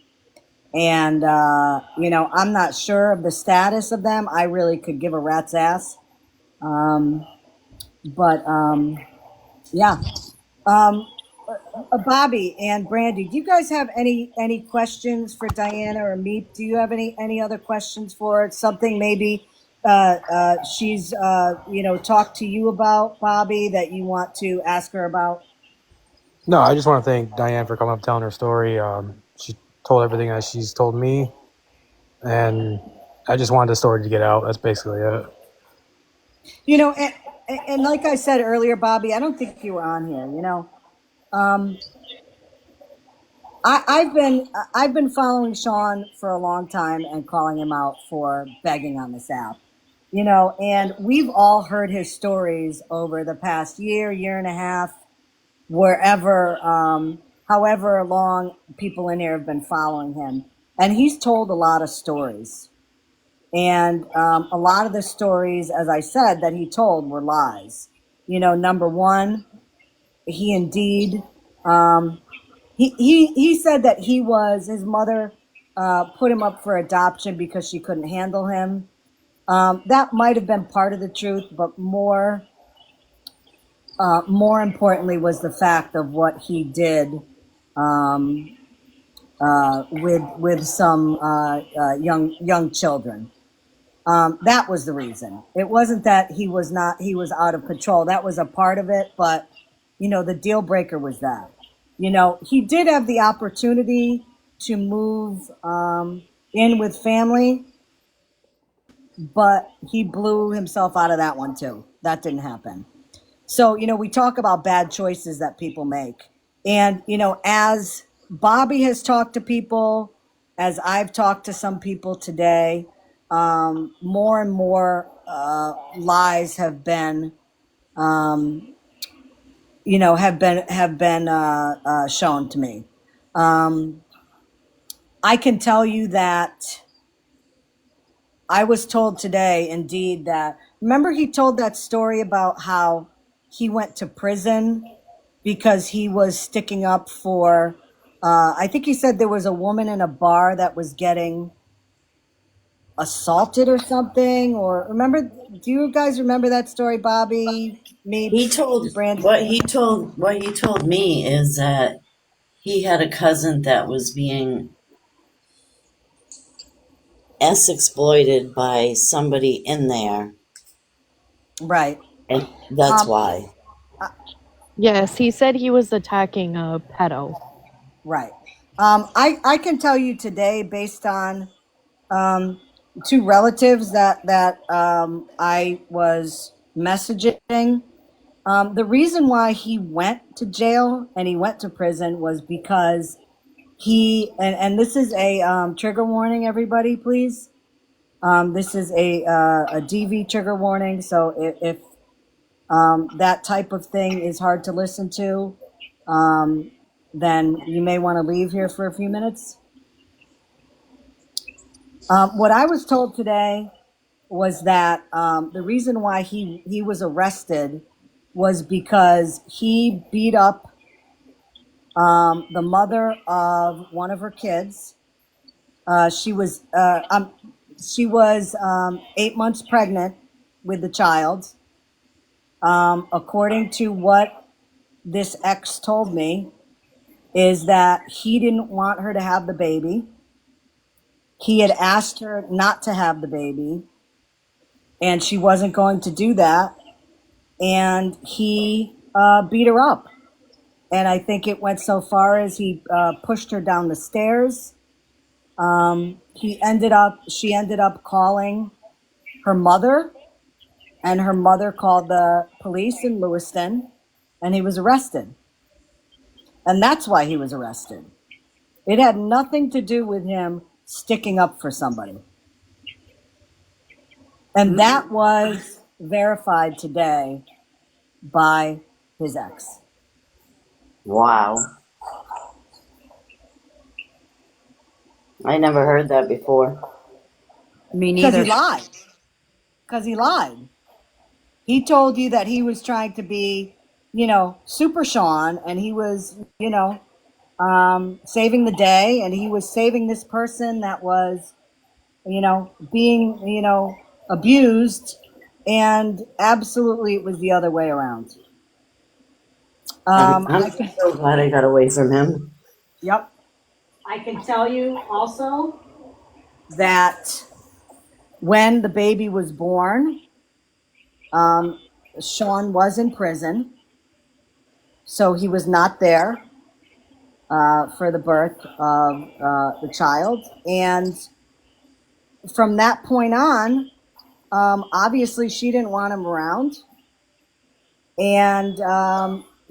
And, I'm not sure of the status of them. I really could give a rat's ass. But yeah. Bobby and Brandy, do you guys have any questions for Diana or me? Do you have any other questions for her? Something maybe she's talked to you about, Bobby, that you want to ask her about? No, I just want to thank Diane for coming up telling her story. She told everything that she's told me, and I just wanted the story to get out. That's basically it. And like I said earlier, Bobby, I don't think you were on here. Um, I've been following Sean for a long time and calling him out for begging on this app. And we've all heard his stories over the past year and a half, wherever, however long people in here have been following him. And he's told a lot of stories. And a lot of the stories, as I said, that he told were lies. Number one, he indeed, he said that his mother put him up for adoption because she couldn't handle him. That might have been part of the truth, but more importantly was the fact of what he did with some young children. That was the reason. It wasn't that he was out of control. That was a part of it, but the deal breaker was that. He did have the opportunity to move in with family, but he blew himself out of that one too. That didn't happen. So, we talk about bad choices that people make. And, as Bobby has talked to people, as I've talked to some people today, more and more lies have been, shown to me. I can tell you that I was told today, indeed, that remember he told that story about how he went to prison because he was sticking up for, I think he said there was a woman in a bar that was getting assaulted or something. Or do you guys remember that story, Bobby, He Meeps, told Brandon? what he told me is that he had a cousin that was being exploited by somebody in there, Right. and that's Um, why. Yes, he said he was attacking a pedo. right. I can tell you today, based on two relatives that I was messaging. The reason why he went to jail and he went to prison was because and this is a trigger warning, everybody, please. This is a DV trigger warning. So if that type of thing is hard to listen to, then you may want to leave here for a few minutes. What I was told today was that the reason why he was arrested was because he beat up the mother of one of her kids. She was 8 months pregnant with the child. According to what this ex told me, is that he didn't want her to have the baby. He had asked her not to have the baby, and she wasn't going to do that. And he beat her up. And I think it went so far as he pushed her down the stairs. She ended up calling her mother, and her mother called the police in Lewiston, and he was arrested. And that's why he was arrested. It had nothing to do with him sticking up for somebody. And that was verified today by his ex. Wow. I never heard that before. Me Because neither. he lied. Because he lied. He told you that he was trying to be, Super Sean, and he was, saving the day, and he was saving this person that was, being, abused, and absolutely it was the other way around. I I'm can, so glad I got away from him. yep. I can tell you also that when the baby was born, Sean was in prison, so he was not there for the birth of the child. And from that point on, obviously she didn't want him around, and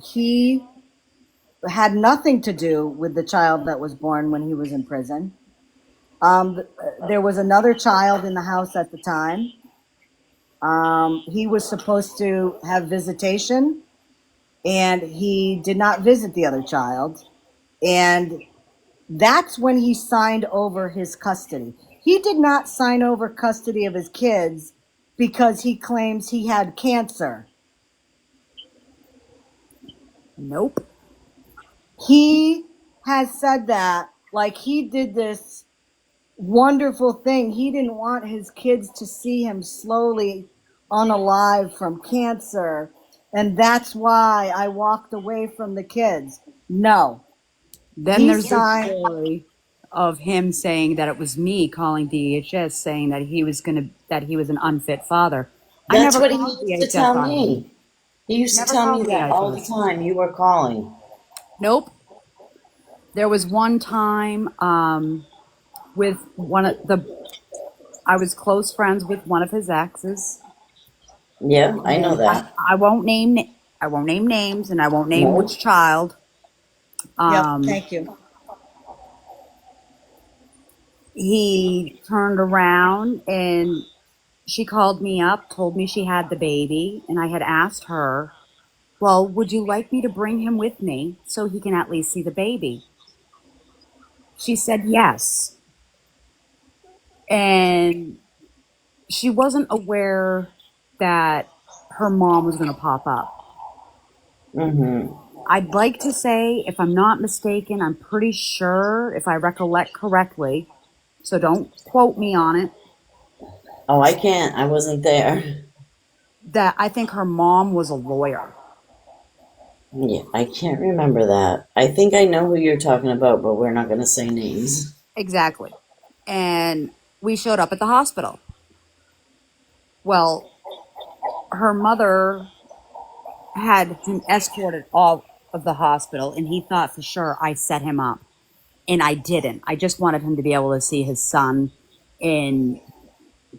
he had nothing to do with the child that was born when he was in prison. There was another child in the house at the time. He was supposed to have visitation, and he did not visit the other child. And that's when he signed over his custody. He did not sign over custody of his kids because he claims he had cancer. Nope. He has said that like he did this wonderful thing. He didn't want his kids to see him slowly unalive from cancer. And that's why I walked away from the kids. No. Then He there's the signed. story of him saying that it was me calling DHS saying that he was an unfit father. I That's never what he called used to DHS tell on him. me. He used to Never tell me called that all the DHS. time. You were calling. Nope. There was one time with I was close friends with one of his exes. Yeah, I know And that. I won't name names, and I won't name No. which child. Yep. Um, Thank you. he turned around and she called me up, told me she had the baby, and I had asked her, well, would you like me to bring him with me so he can at least see the baby? She said yes. And she wasn't aware that her mom was going to pop up. Mm-hmm. I'd like to say, if I'm not mistaken, I'm pretty sure, if I recollect correctly, so don't quote me on it, Oh, I can't. I wasn't there. that I think her mom was a lawyer. Yeah, I can't remember that. I think I know who you're talking about, but we're not going to say names. Exactly. And we showed up at the hospital. Well, her mother had him escorted off of the hospital, and he thought for sure I set him up. And I didn't. I just wanted him to be able to see his son. And,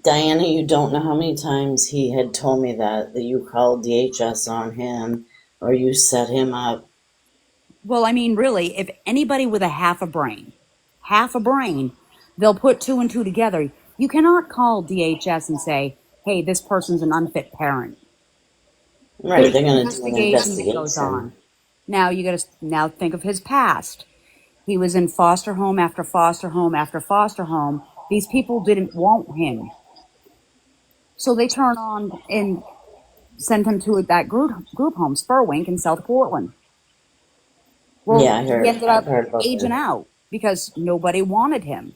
Diana, you don't know how many times he had told me that you called DHS on him or you set him up. well, I mean, really, if anybody with a half a brain, they'll put two and two together. You cannot call DHS and say, hey, this person's an unfit parent. Right, There's they're an going to do an investigation that goes investigation. on. Now you got to now think of his past. He was in foster home after foster home after foster home. These people didn't want him, so they turn on and send him to that group home, Spurwink in South Portland. Yeah, Well, he ended I've up heard about aging that. out because nobody wanted him.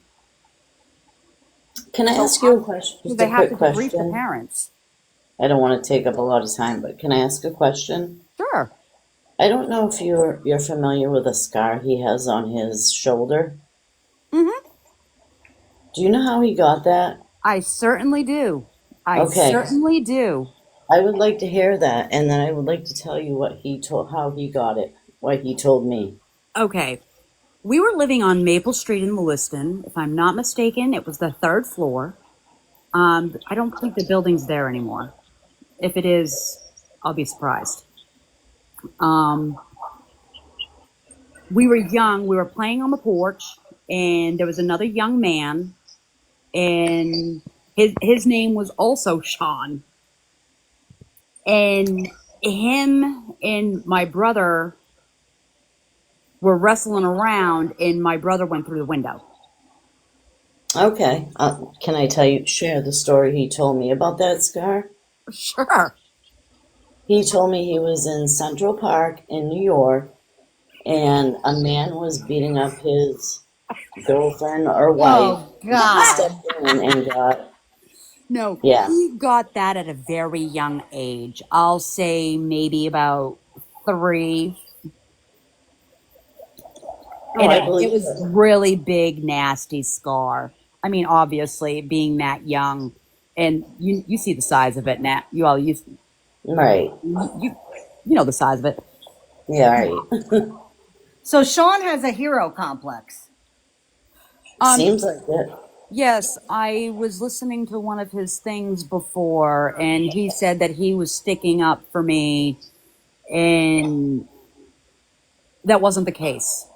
Can I So ask you a question? Just they a have quick to debrief the question. parents. I don't want to take up a lot of time, but can I ask a question? Sure. I don't know if you're familiar with a scar he has on his shoulder. Mm-hmm. Do you know how he got that? I certainly do. I Okay, certainly do. I would like to hear that, and then I would like to tell you what he told, how he got it, what he told me. Okay. We were living on Maple Street in Lewiston. If I'm not mistaken, it was the third floor. I don't think the building's there anymore. If it is, I'll be surprised. Um, we were young. We were playing on the porch, and there was another young man, and his name was also Sean. And him and my brother were wrestling around, and my brother went through the window. Okay, can I share the story he told me about that scar? Sure. He told me he was in Central Park in New York, and a man was beating up his girlfriend or wife, Oh, and he God. stepped in and got, No, yeah. he got that at a very young age. I'll say maybe about 3, Oh, And I it believe was it. really big, nasty scar. I mean, obviously, being that young, and you see the size of it now. Right. You know the size of it. Yeah, right. So Sean has a hero complex. Um, Seems like it. yes, I was listening to one of his things before, and he said that he was sticking up for me, and that wasn't the case.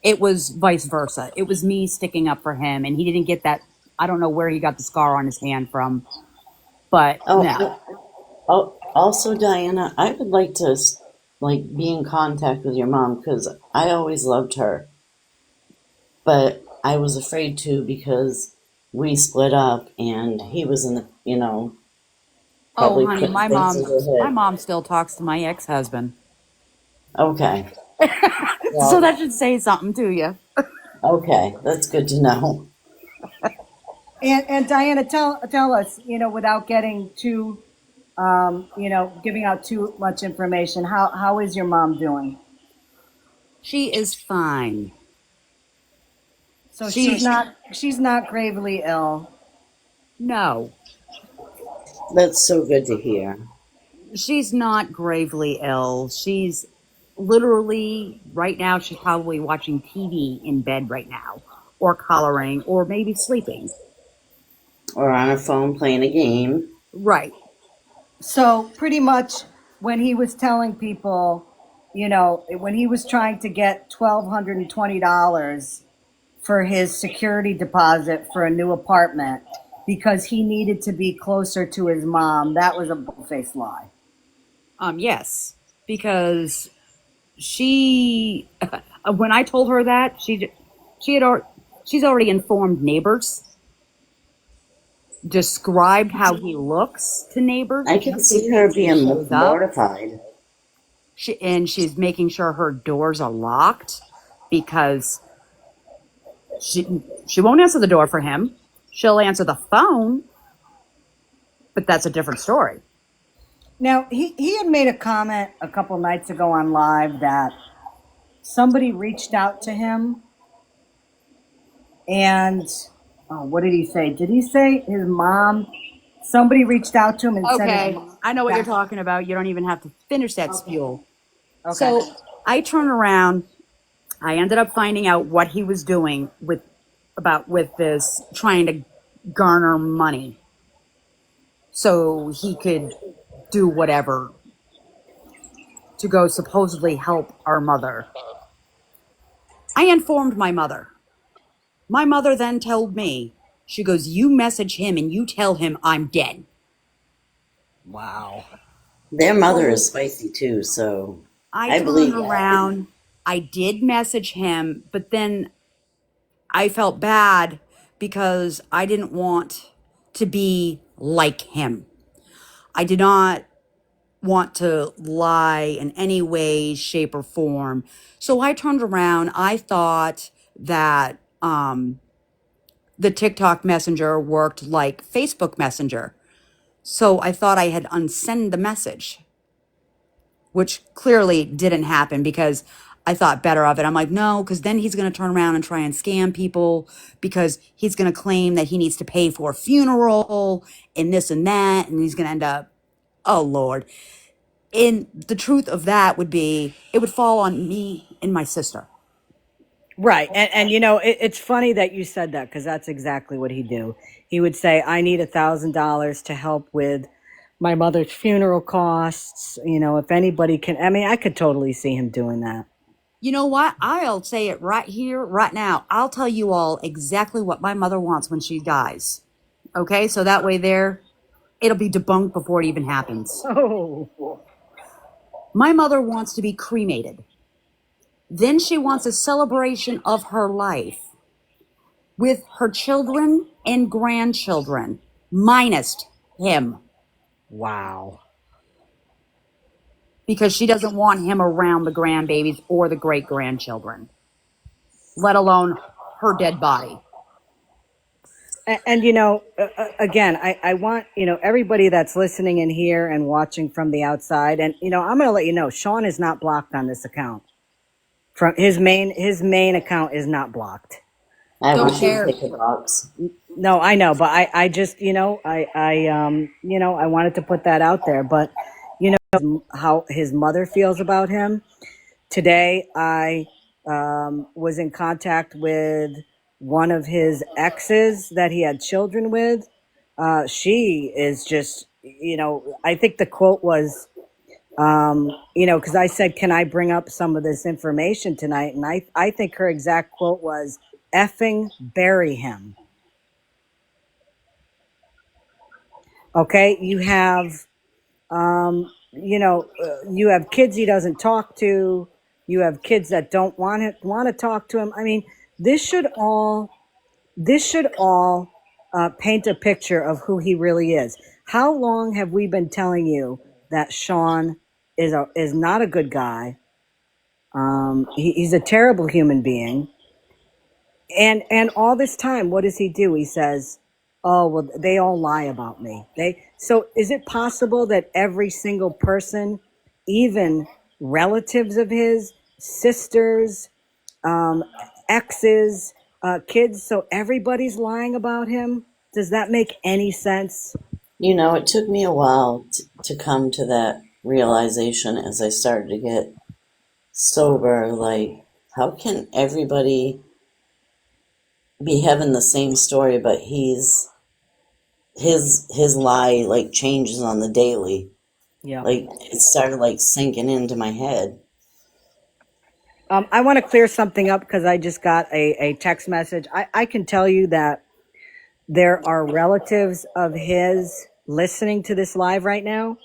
It was vice versa. It was me sticking up for him, and he didn't get that. I don't know where he got the scar on his hand from, but no. Oh, oh, also, Diana, I would like to like be in contact with your mom because I always loved her, but I was afraid to because we split up and he was in the, Oh, probably honey, putting things in your my head. mom still talks to my ex-husband. Okay. So that Well, should say something to you. okay, that's good to know. And Diana, tell us, without getting too, giving out too much information, how is your mom doing? She is fine. So She's she's not gravely ill. no, That's so good to hear. she's not gravely ill. She's literally right now. She's probably watching TV in bed right now, or coloring, or maybe sleeping. Or on a phone playing a game. Right. So pretty much when he was telling people, when he was trying to get $1,220 for his security deposit for a new apartment because he needed to be closer to his mom, that was a bull-faced lie. Yes, because she when I told her that she had already she's already informed neighbors, described how he looks to neighbors I can just in see her case he being shows up. mortified. And she's making sure her doors are locked because she won't answer the door for him. She'll answer the phone, but that's a different story. Now, he had made a comment a couple nights ago on live that somebody reached out to him and what did he say? Did he say his mom? Somebody reached out to him and said his Okay, mom. I know what you're That, talking about. You don't even have to finish that spiel. okay. So I turn around. I ended up finding out what he was doing with this trying to garner money so he could do whatever to go supposedly help our mother. I informed my mother. My mother then told me, she goes, "You message him and you tell him I'm dead." Wow. Their mother is So spicy too, so I I turned believe that. around. I did message him, but then I felt bad because I didn't want to be like him. I did not want to lie in any way, shape, or form. So I turned around. I thought that the TikTok Messenger worked like Facebook Messenger. So I thought I had unsend the message, which clearly didn't happen because I thought better of it. I'm like, no, because then he's going to turn around and try and scam people because he's going to claim that he needs to pay for a funeral and this and that. And he's going to end up, oh, Lord. And the truth of that would be it would fall on me and my sister. Right. And it's funny that you said that because that's exactly what he'd do. He would say, I need $1,000 to help with my mother's funeral costs. If anybody can, I mean, I could totally see him doing that. You know what? I'll say it right here, right now. I'll tell you all exactly what my mother wants when she dies. Okay? So that way it'll be debunked before it even happens. Oh, My mother wants to be cremated. Then she wants a celebration of her life with her children and grandchildren, minus him, wow. because she doesn't want him around the grandbabies or the great grandchildren, let alone her dead body. And again, I want, everybody that's listening in here and watching from the outside. And, I'm going to let you know, Sean is not blocked on this account. From his main account is not blocked. I Don't wish you'd share. take a box. No, I know, but I just, I wanted to put that out there. But you know how his mother feels about him. Today, I was in contact with one of his exes that he had children with. She is just, I think the quote was, because I said, "Can I bring up some of this information tonight?" And I think her exact quote was, "Effing bury him." Okay, you have kids he doesn't talk to. You have kids that don't want to talk to him. I mean, this should all this should all paint a picture of who he really is. How long have we been telling you that Sean is not a good guy? He's a terrible human being. And all this time, what does he do? He says, "Oh, well, they all lie about me." So is it possible that every single person, even relatives of his, sisters, um, exes, kids, so everybody's lying about him? Does that make any sense? It took me a while to come to that realization as I started to get sober. Like, how can everybody be having the same story, but his lie like changes on the daily. Yeah. Like it started like sinking into my head. I want to clear something up because I just got a text message. I can tell you that there are relatives of his listening to this live right now.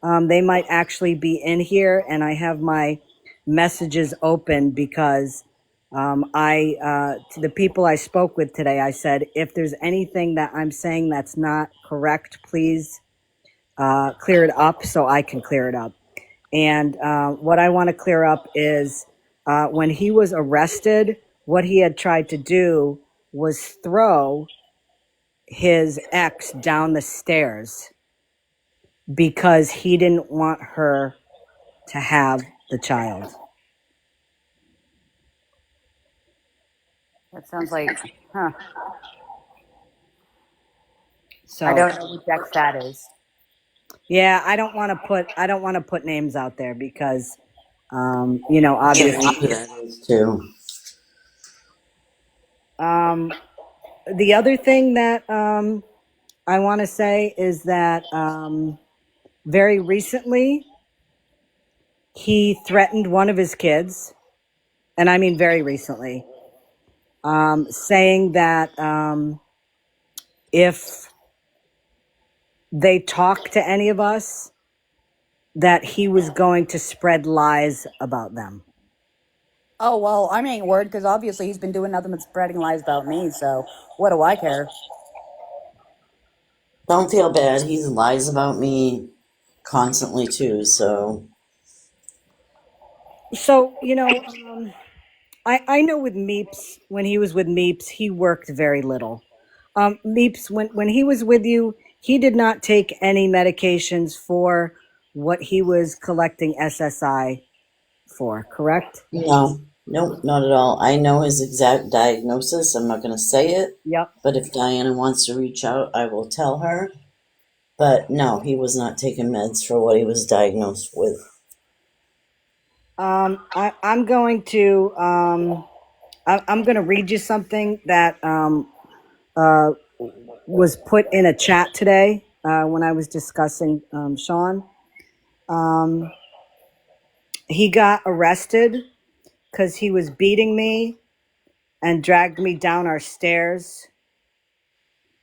They might actually be in here, and I have my messages open because to the people I spoke with today, I said, if there's anything that I'm saying that's not correct, please clear it up so I can clear it up. And what I want to clear up is when he was arrested, what he had tried to do was throw his ex down the stairs because he didn't want her to have the child. That sounds like, huh? I So don't know who Dex that is. yeah, I don't want to put names out there because Yeah, obviously. that is too. The other thing that I want to say is that very recently he threatened one of his kids, and I mean very recently, saying that if they talk to any of us, that he was going to spread lies about them. Oh, well, I ain't worried because obviously he's been doing nothing but spreading lies about me, so what do I care? Don't feel bad. He lies about me constantly too. So So, I know with Meeps, when he was with Meeps, he worked very little. Meeps, when he was with you, he did not take any medications for what he was collecting SSI for, correct? no, nope, not at all. I know his exact diagnosis. I'm not going to say it, Yep. but if Diana wants to reach out, I will tell her. But no, he was not taking meds for what he was diagnosed with. I'm going to I'm going to read you something that was put in a chat today when I was discussing Sean. He got arrested because he was beating me and dragged me down our stairs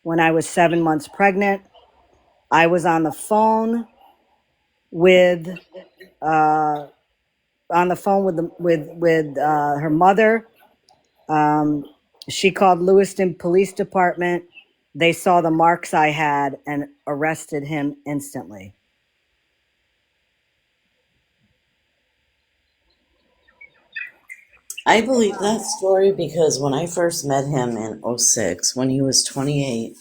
when I was 7 months pregnant. I was on the phone with her mother. She called Lewiston Police Department. They saw the marks I had and arrested him instantly. I believe that story because when I first met him in '06, when he was 28,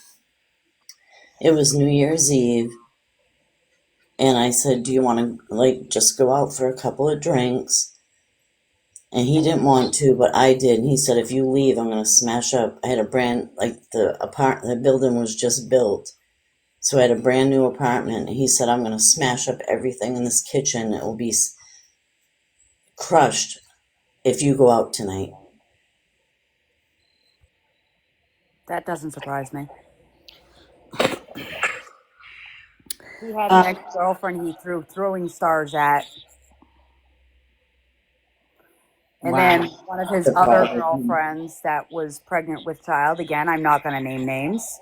it was New Year's Eve, and I said, "Do you want to like just go out for a couple of drinks?" and he didn't want to, but I did. And he said, "If you leave, I'm going to smash up." I had a brand like the building was just built, so I had a brand new apartment. And he said, "I'm going to smash up everything in this kitchen. It will be crushed if you go out tonight." That doesn't surprise me. He had an ex-girlfriend he threw throwing stars at. And Wow. then one of his other girlfriends that was pregnant with child, again, I'm not going to name names,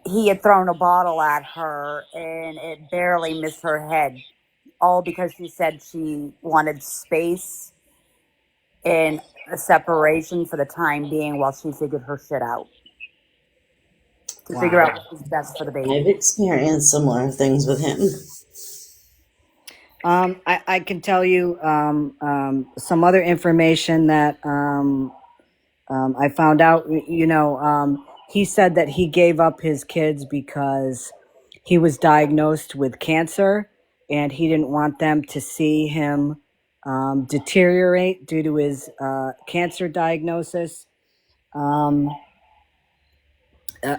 he had thrown a bottle at her and it barely missed her head. All because she said she wanted space and a separation for the time being while she figured her shit out. To figure out what was best for the I've baby. experienced similar things with him. I can tell you some other information that I found out. He said that he gave up his kids because he was diagnosed with cancer and he didn't want them to see him deteriorate due to his cancer diagnosis.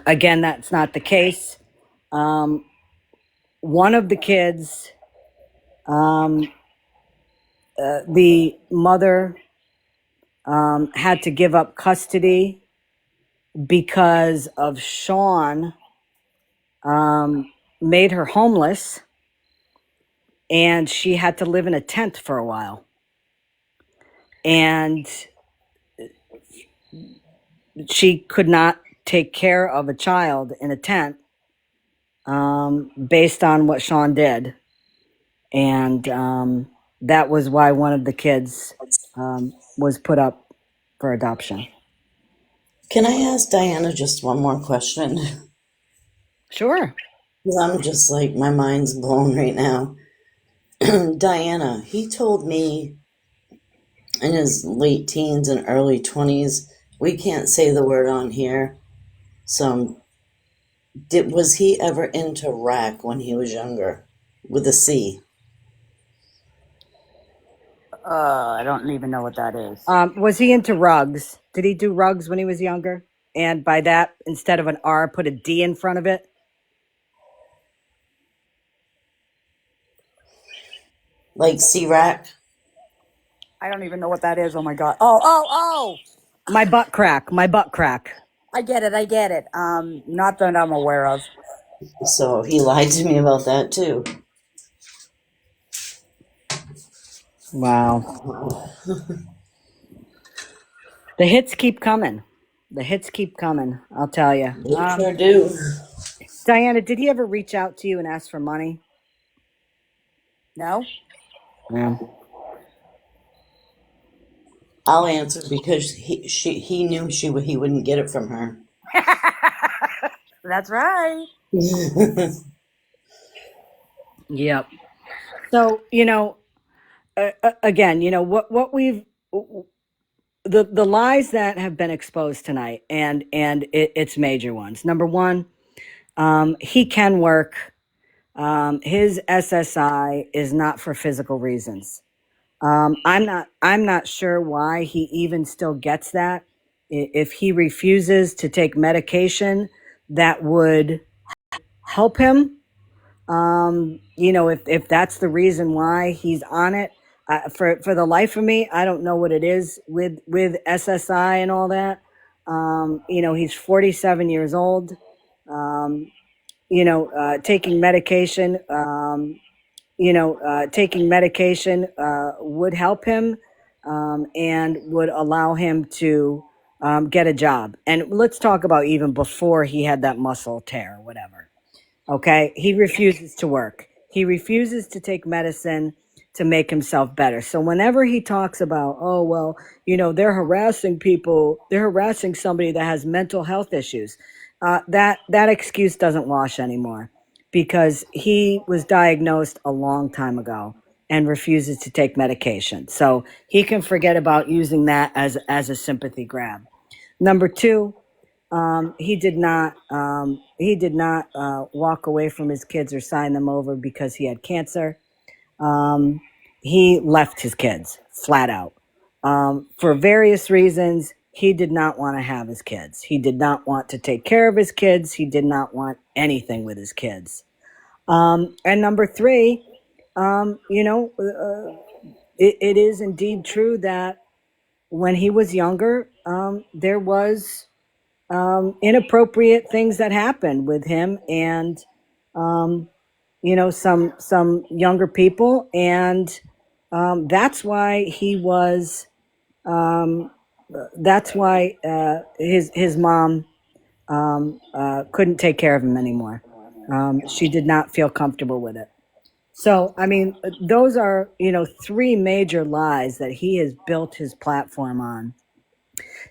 Again, that's not the case. One of the kids, the mother had to give up custody because of Sean made her homeless and she had to live in a tent for a while. And she could not take care of a child in a tent based on what Sean did. And that was why one of the kids was put up for adoption. Can I ask Diana just one more question? Sure. Because I'm just like, my mind's blown right now. Diana, he told me in his late teens and early 20s, we can't say the word on here. So, was he ever into rack when he was younger? With a C. I don't even know what that is. Was he into rugs? Did he do rugs when he was younger? And by that, instead of an R, put a D in front of it? Like C-rack? I don't even know what that is. Oh my God. Oh. My butt crack. I get it. Not that I'm aware of. So he lied to me about that too. Wow. The hits keep coming. I'll tell you. They sure do. Diana, did he ever reach out to you and ask for money? No? Yeah. I'll answer because he knew he wouldn't get it from her. That's right. Yep. So, again, what we've the lies that have been exposed tonight, and it's major ones. Number one, he can work. His SSI is not for physical reasons. I'm not sure why he even still gets that. If he refuses to take medication that would help him, if that's the reason why he's on it, for the life of me, I don't know what it is with SSI and all that. He's 47 years old. Taking medication. Taking medication would help him and would allow him to get a job. And let's talk about even before he had that muscle tear or whatever. Okay. He refuses to work. He refuses to take medicine to make himself better. So whenever he talks about, oh, well, they're harassing people, they're harassing somebody that has mental health issues, that excuse doesn't wash anymore because he was diagnosed a long time ago and refuses to take medication. So he can forget about using that as a sympathy grab. Number two, he did not walk away from his kids or sign them over because he had cancer. he left his kids flat out. For various reasons, he did not want to have his kids. He did not want to take care of his kids. He did not want anything with his kids. And number three, it is indeed true that when he was younger, there was inappropriate things that happened with him and some younger people, and that's why he was. That's why his mom couldn't take care of him anymore. She did not feel comfortable with it. So, I mean, those are, three major lies that he has built his platform on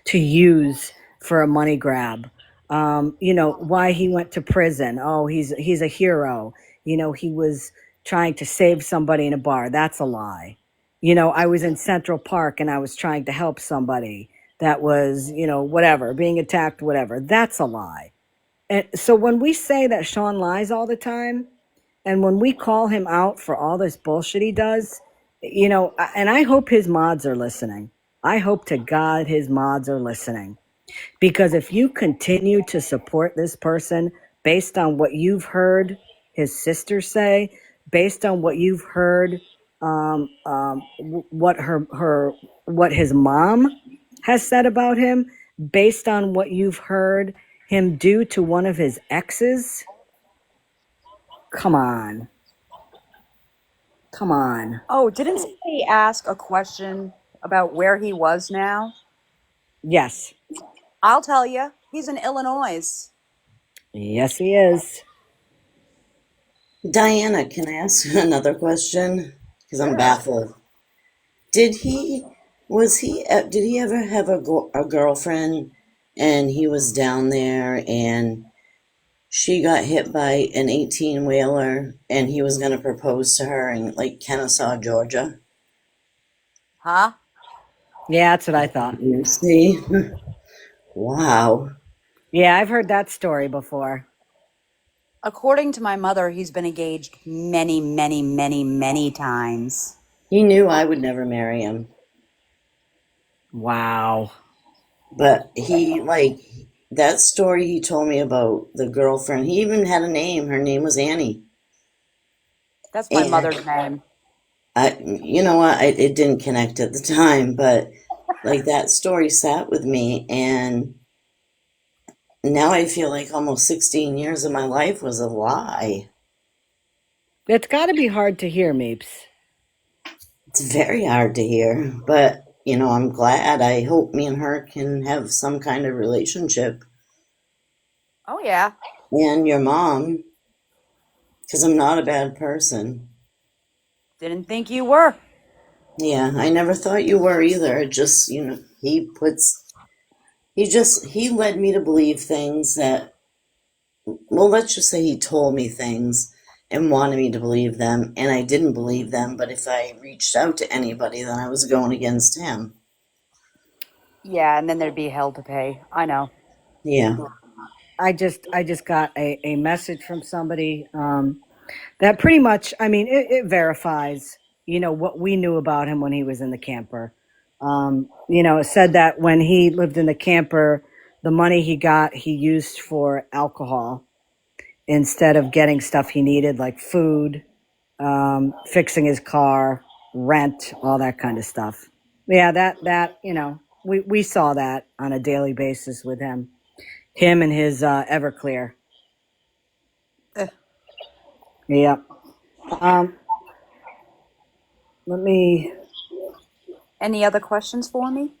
to use for a money grab. Why he went to prison. Oh, he's a hero. He was trying to save somebody in a bar. That's a lie. I was in Central Park and I was trying to help somebody that was, whatever, being attacked, whatever. That's a lie. And so when we say that Sean lies all the time, and when we call him out for all this bullshit he does, and I hope his mods are listening. I hope to God his mods are listening. Because if you continue to support this person based on what you've heard his sister say, based on what you've heard, what his mom has said about him, based on what you've heard him do to one of his exes, come on. Come on. Oh, didn't somebody ask a question about where he was now? Yes. I'll tell you. He's in Illinois. Yes, he is. Diana, can I ask another question? Because I'm baffled. Did he ever have a girlfriend and he was down there and she got hit by an 18-wheeler and he was going to propose to her in like Kennesaw, Georgia? Huh? Yeah, that's what I thought. You see? Wow. Yeah, I've heard that story before. According to my mother, he's been engaged many, many, many, many times. He knew I would never marry him. Wow. But that story he told me about the girlfriend, he even had a name. Her name was Annie. That's my And mother's name. you know what? It didn't connect at the time, but like that story sat with me, and now I feel like almost 16 years of my life was a lie. It's got to be hard to hear, Meeps. It's very hard to hear, but I'm glad. I hope me and her can have some kind of relationship. Oh, yeah. And your mom, because I'm not a bad person. Didn't think you were. Yeah, I never thought you were either. It just, he led me to believe things that, well, let's just say he told me things and wanted me to believe them, and I didn't believe them, but if I reached out to anybody, then I was going against him. Yeah, and then there'd be hell to pay. I know. Yeah. I just got a message from somebody that pretty much, I mean, it verifies, what we knew about him when he was in the camper. It said that when he lived in the camper, the money he got, he used for alcohol instead of getting stuff he needed, like food, fixing his car, rent, all that kind of stuff. Yeah, that we saw that on a daily basis with him and his Everclear. Ugh. Yeah. Let me. Any other questions for me?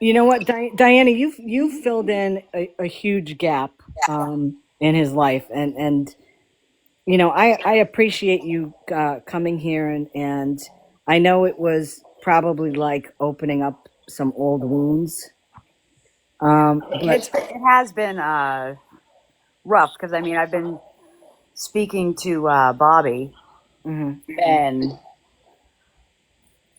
You know what, Diana, you've filled in a huge gap in his life, and I appreciate you coming here, and I know it was probably like opening up some old wounds. But It has been rough because I mean I've been speaking to Bobby, and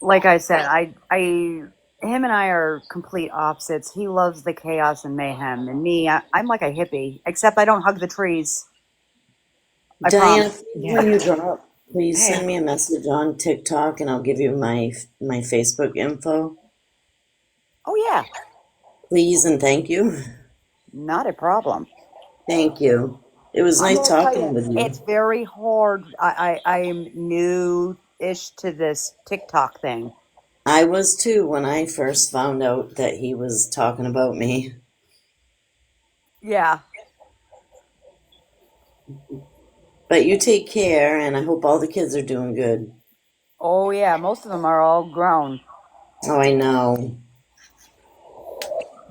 like I said, him and I are complete opposites. He loves the chaos and mayhem, and me, I'm like a hippie, except I don't hug the trees. I Diana, promise. when you drop, Please Hey, send me a message on TikTok and I'll give you my Facebook info. Oh, yeah, Please and thank you. not a problem. Thank you. It was I'm nice going to tell talking you, with it's you. very hard. I'm new-ish to this TikTok thing. I was too when I first found out that he was talking about me. Yeah. But you take care, and I hope all the kids are doing good. Oh, yeah, most of them are all grown. Oh, I know.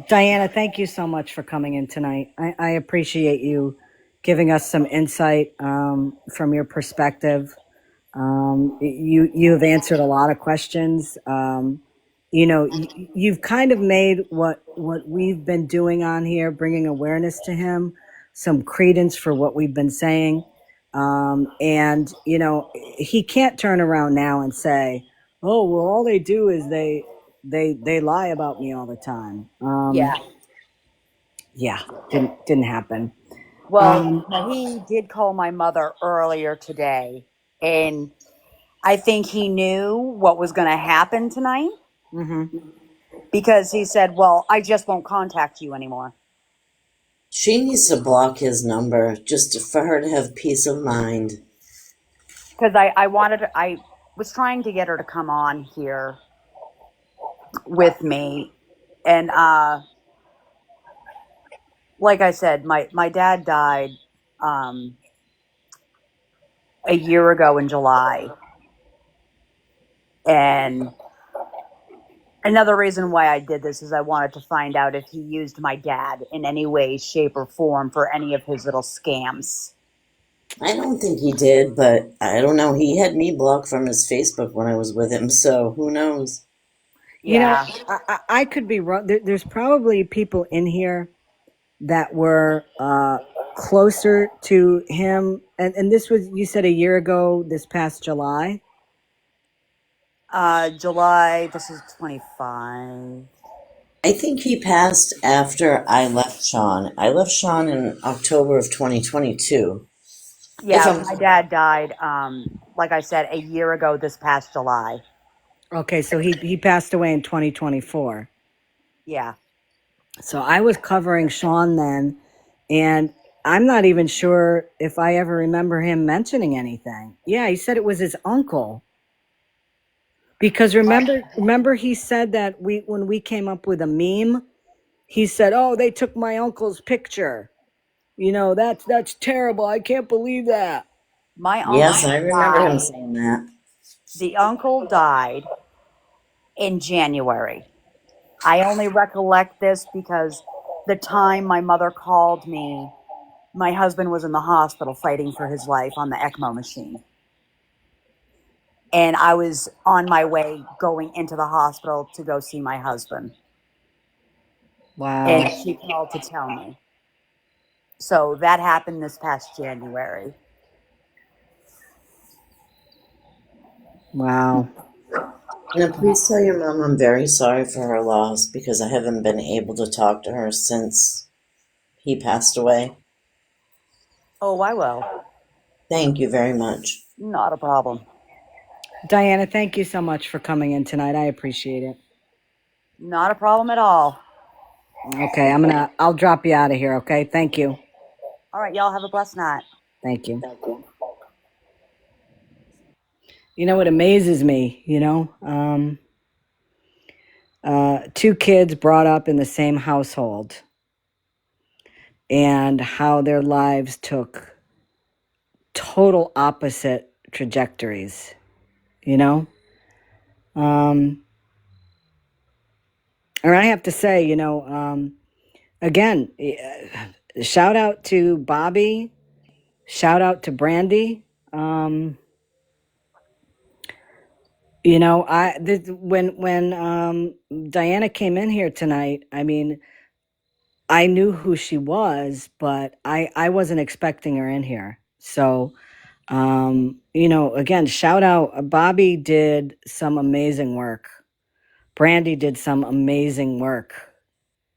Diana, thank you so much for coming in tonight. I appreciate you giving us some insight from your perspective. You have answered a lot of questions. You've kind of made what we've been doing on here, bringing awareness to him, some credence for what we've been saying. And he can't turn around now and say, "Oh, well, all they do is they lie about me all the time." Yeah. Yeah, didn't happen. Well, Um, he did call my mother earlier today, and I think he knew what was going to happen tonight mhm. because he said, "Well, I just won't contact you anymore." She needs to block his number just for her to have peace of mind. Because I was trying to get her to come on here with me, and like I said, my dad died um, a year ago in July, and another reason why I did this is I wanted to find out if he used my dad in any way, shape, or form for any of his little scams. I don't think he did, but I don't know. He had me blocked from his Facebook when I was with him, so who knows? Yeah. I could be wrong. There's probably people in here that were closer to him, and this was, you said, a year ago, this past July. July, this is 25. I think he passed after I left Sean. I left Sean in October of 2022. If Yeah, I'm my dad died, like I said, a year ago this past July. Okay, so he passed away in 2024. Yeah. So I was covering Sean then, and I'm not even sure if I ever remember him mentioning anything. Yeah, he said it was his uncle. Because remember he said that when we came up with a meme, he said, "Oh, they took my uncle's picture. That's terrible. I can't believe that." My Yes, uncle I remember him died. saying that. The uncle died in January. I only recollect this because the time my mother called me, my husband was in the hospital fighting for his life on the ECMO machine. And I was on my way going into the hospital to go see my husband. Wow. And she called to tell me. So that happened this past January. Wow. And please tell your mom I'm very sorry for her loss because I haven't been able to talk to her since he passed away. Oh, I will. Thank you very much. Not a problem. Diana, thank you so much for coming in tonight. I appreciate it. Not a problem at all. Okay, I'll drop you out of here, okay? Thank you. All right, y'all have a blessed night. Thank you. It amazes me, two kids brought up in the same household and how their lives took total opposite trajectories, you know? Um, and I have to say, again, shout out to Bobby, shout out to Brandy. When Diana came in here tonight, I mean, I knew who she was, but I wasn't expecting her in here. So, again, shout out. Bobby did some amazing work. Brandy did some amazing work.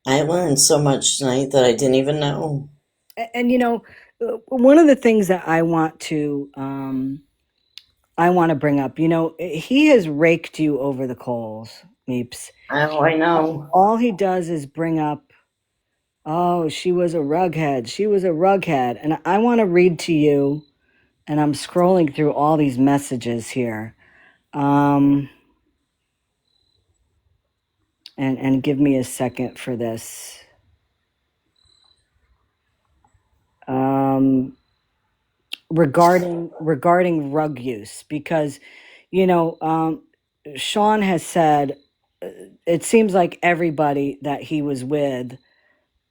I learned so much tonight that I didn't even know. And one of the things that I want to I want to bring up. He has raked you over the coals, Meeps. Oh, I know. All he does is bring up, oh, she was a rughead. She was a rughead. And I want to read to you, and I'm scrolling through all these messages here. And give me a second for this. Regarding rug use, because Sean has said it seems like everybody that he was with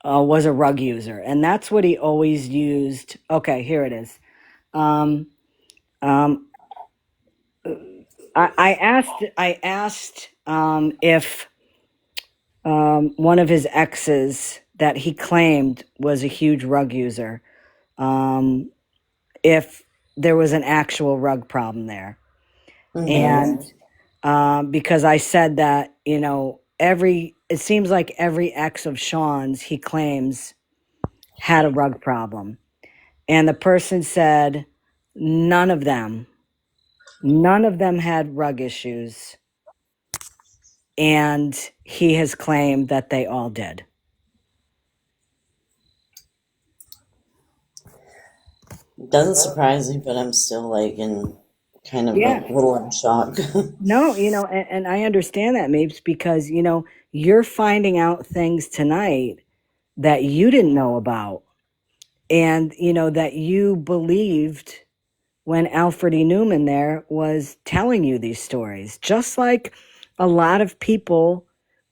was a rug user, and that's what he always used. Okay, here it is. Um, um, I asked if one of his exes that he claimed was a huge rug user, if there was an actual rug problem there. Mm-hmm. And because I said that, it seems like every ex of Sean's he claims had a rug problem. And the person said none of them had rug issues. And he has claimed that they all did. Doesn't surprise me, but I'm still like in kind of a Yeah. little in shock. No, and I understand that, Mapes, because, you're finding out things tonight that you didn't know about. And, that you believed when Alfred E. Newman there was telling you these stories, just like a lot of people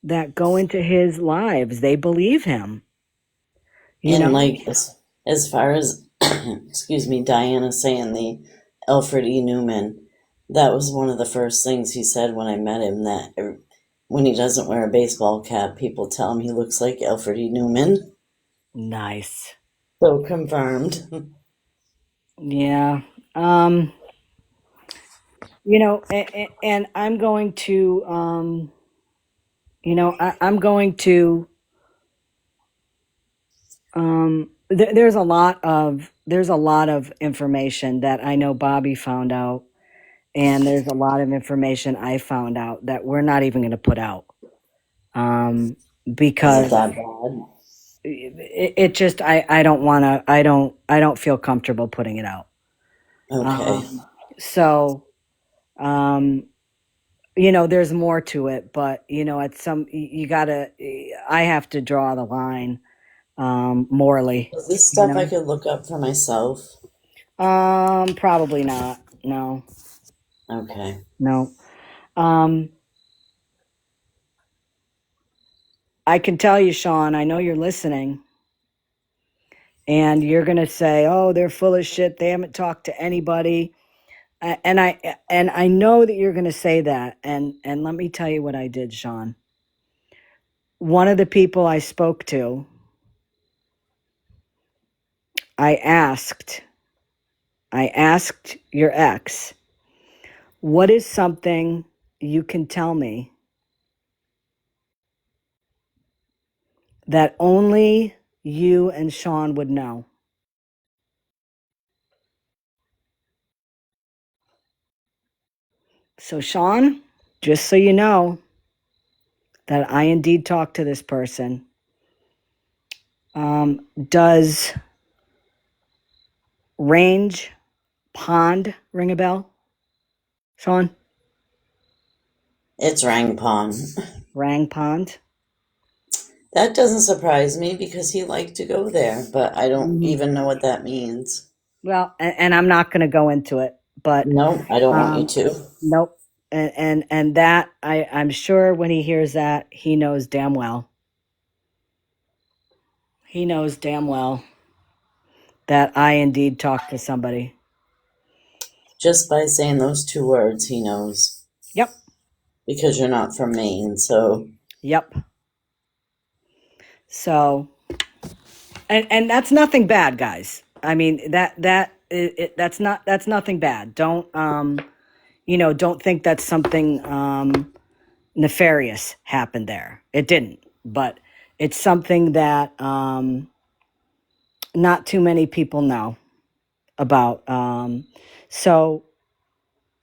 that go into his lives, they believe him, you And know? like as far as excuse me, Diana saying the Alfred E. Newman, that was one of the first things he said when I met him. That when he doesn't wear a baseball cap, people tell him he looks like Alfred E. Newman. Nice. So confirmed. Yeah. And I'm going to, I'm going to, there's a lot of information that I know Bobby found out, and there's a lot of information I found out that we're not even going to put out, Is it because that bad? it just I don't want to, I don't feel comfortable putting it out. Okay. So there's more to it, but at some you gotta, I have to draw the line, morally. Is this you stuff I know could look up for myself? Probably not. No. Okay. No. um I can tell you, Sean, I know you're listening, and you're gonna say, oh, they're full of shit, they haven't talked to anybody. And I know that you're gonna say that, and let me tell you what I did, Sean. One of the people I spoke to, I asked I asked your ex, what is something you can tell me that only you and Sean would know? So, Sean, just so you know that I indeed talked to this person, does Range Pond ring a bell, Sean? It's Rangpon. Rang Pond? That doesn't surprise me because he liked to go there, but I don't Mhm. even know what that means. Well, and I'm not going to go into it, but No, I don't want you um, to. nope. And that, I'm sure when he hears that, he knows damn well. He knows damn well that I indeed talked to somebody. Just by saying those two words, he knows. Yep. Because you're not from Maine, so Yep. So, and that's nothing bad, guys. I mean, that's nothing bad. Don't think that something nefarious happened there. It didn't, but it's something that not too many people know about. So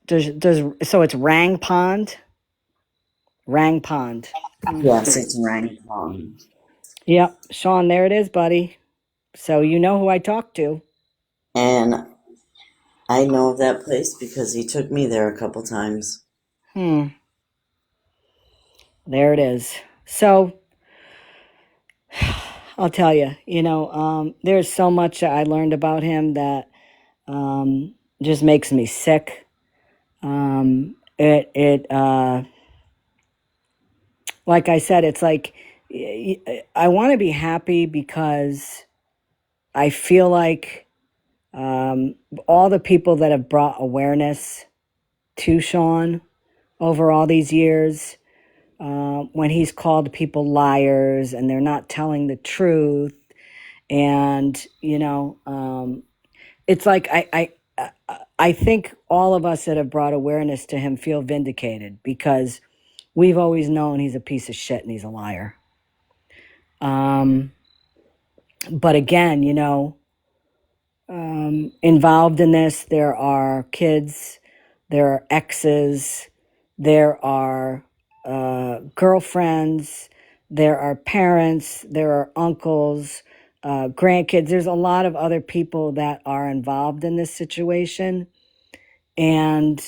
So it's Rang Pond? Rang Pond. Yes, it's Rang Pond. Yep. Sean, there it is, buddy. So you know who I talked to. And I know of that place because he took me there a couple times. There it is. So I'll tell you, there's so much that I learned about him that just makes me sick. Like I said, it's like I want to be happy because I feel like all the people that have brought awareness to Sean over all these years, when he's called people liars and they're not telling the truth, and it's like I think all of us that have brought awareness to him feel vindicated because we've always known he's a piece of shit and he's a liar. But again, involved in this, there are kids, there are exes, there are girlfriends, there are parents, there are uncles, grandkids. There's a lot of other people that are involved in this situation. And,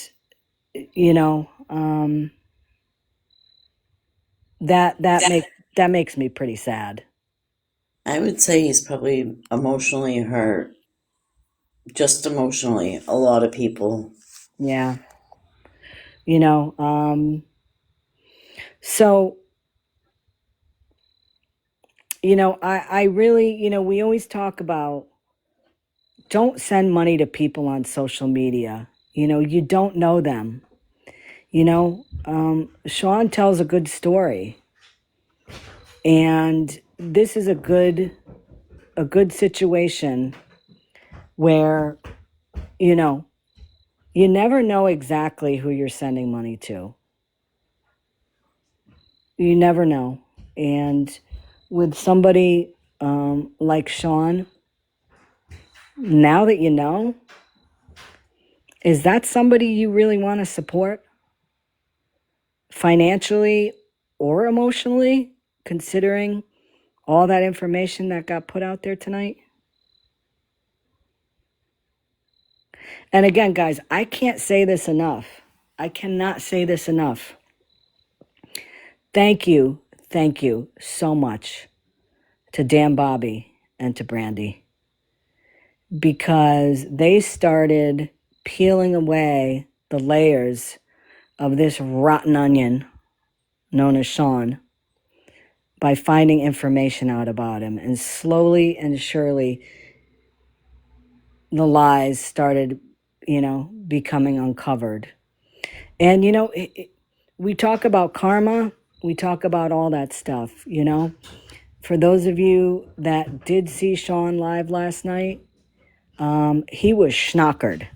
that makes me pretty sad. I would say he's probably emotionally hurt. Just emotionally, a lot of people. Yeah. So, I really, we always talk about don't send money to people on social media. You don't know them. Sean tells a good story. And this is a good situation where, you never know exactly who you're sending money to. You never know. And with somebody like Sean, now that you know, is that somebody you really want to support financially or emotionally, considering all that information that got put out there tonight? And again, guys, I can't say this enough. I cannot say this enough. Thank you so much to Dan Bobby and to Brandy, because they started peeling away the layers of this rotten onion known as Sean by finding information out about him. And slowly and surely, the lies started, becoming uncovered. And, we talk about karma, we talk about all that stuff, For those of you that did see Sean live last night, he was schnockered.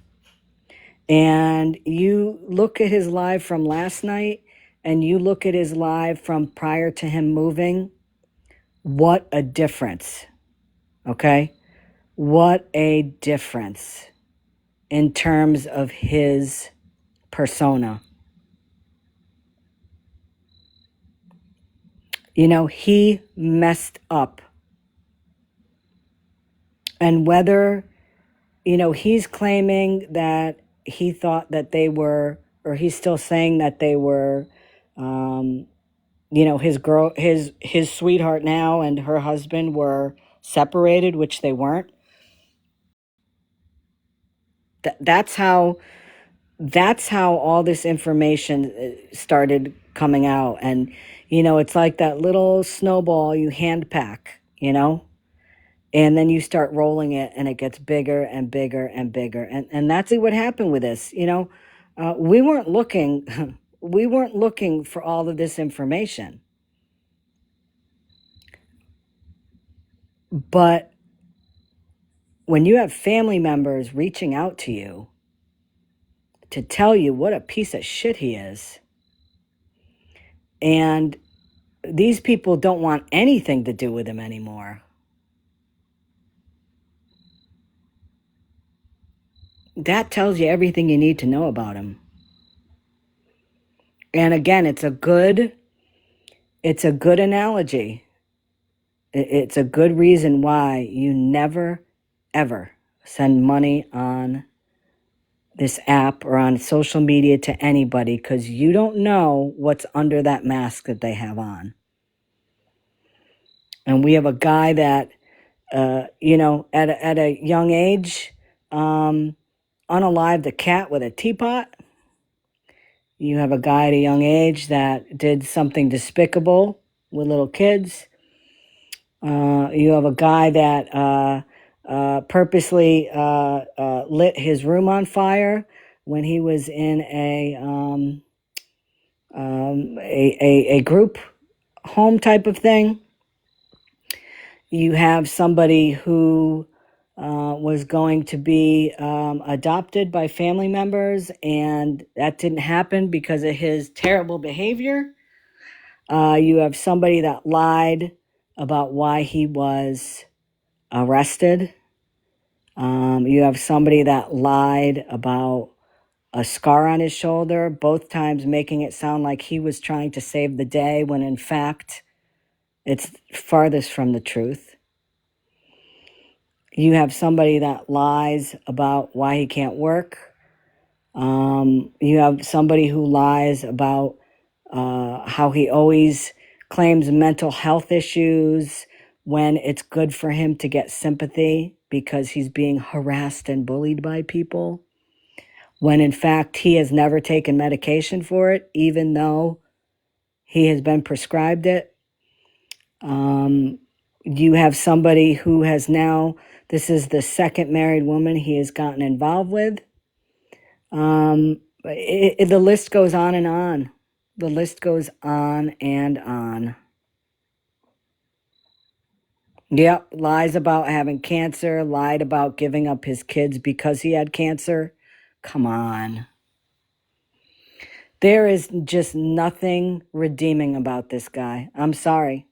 And you look at his live from last night and you look at his live from prior to him moving, what a difference. Okay? What a difference in terms of his persona. He messed up. And whether, he's claiming that he thought that they were, or he's still saying that they were, his sweetheart now and her husband were separated, which they weren't. That's how all this information started coming out. And it's like that little snowball you hand pack, and then you start rolling it and it gets bigger and bigger and bigger. And that's what happened with this. We weren't looking we weren't looking for all of this information, but when you have family members reaching out to you to tell you what a piece of shit he is, and these people don't want anything to do with him anymore, that tells you everything you need to know about him. And again, it's a good analogy. It's a good reason why you never, ever send money on this app or on social media to anybody, because you don't know what's under that mask that they have on. And we have a guy that, at a young age, unalived a cat with a teapot. You have a guy at a young age that did something despicable with little kids. You have a guy that purposely lit his room on fire when he was in a group home type of thing. You have somebody who was going to be adopted by family members, and that didn't happen because of his terrible behavior. You have somebody that lied about why he was arrested. You have somebody that lied about a scar on his shoulder, both times making it sound like he was trying to save the day, when in fact it's farthest from the truth. You have somebody that lies about why he can't work. You have somebody who lies about how he always claims mental health issues when it's good for him to get sympathy because he's being harassed and bullied by people, when in fact he has never taken medication for it, even though he has been prescribed it. You have somebody who has now, this is the second married woman he has gotten involved with. The list goes on and on. The list goes on and on. Yep, lies about having cancer, lied about giving up his kids because he had cancer. Come on. There is just nothing redeeming about this guy. I'm sorry.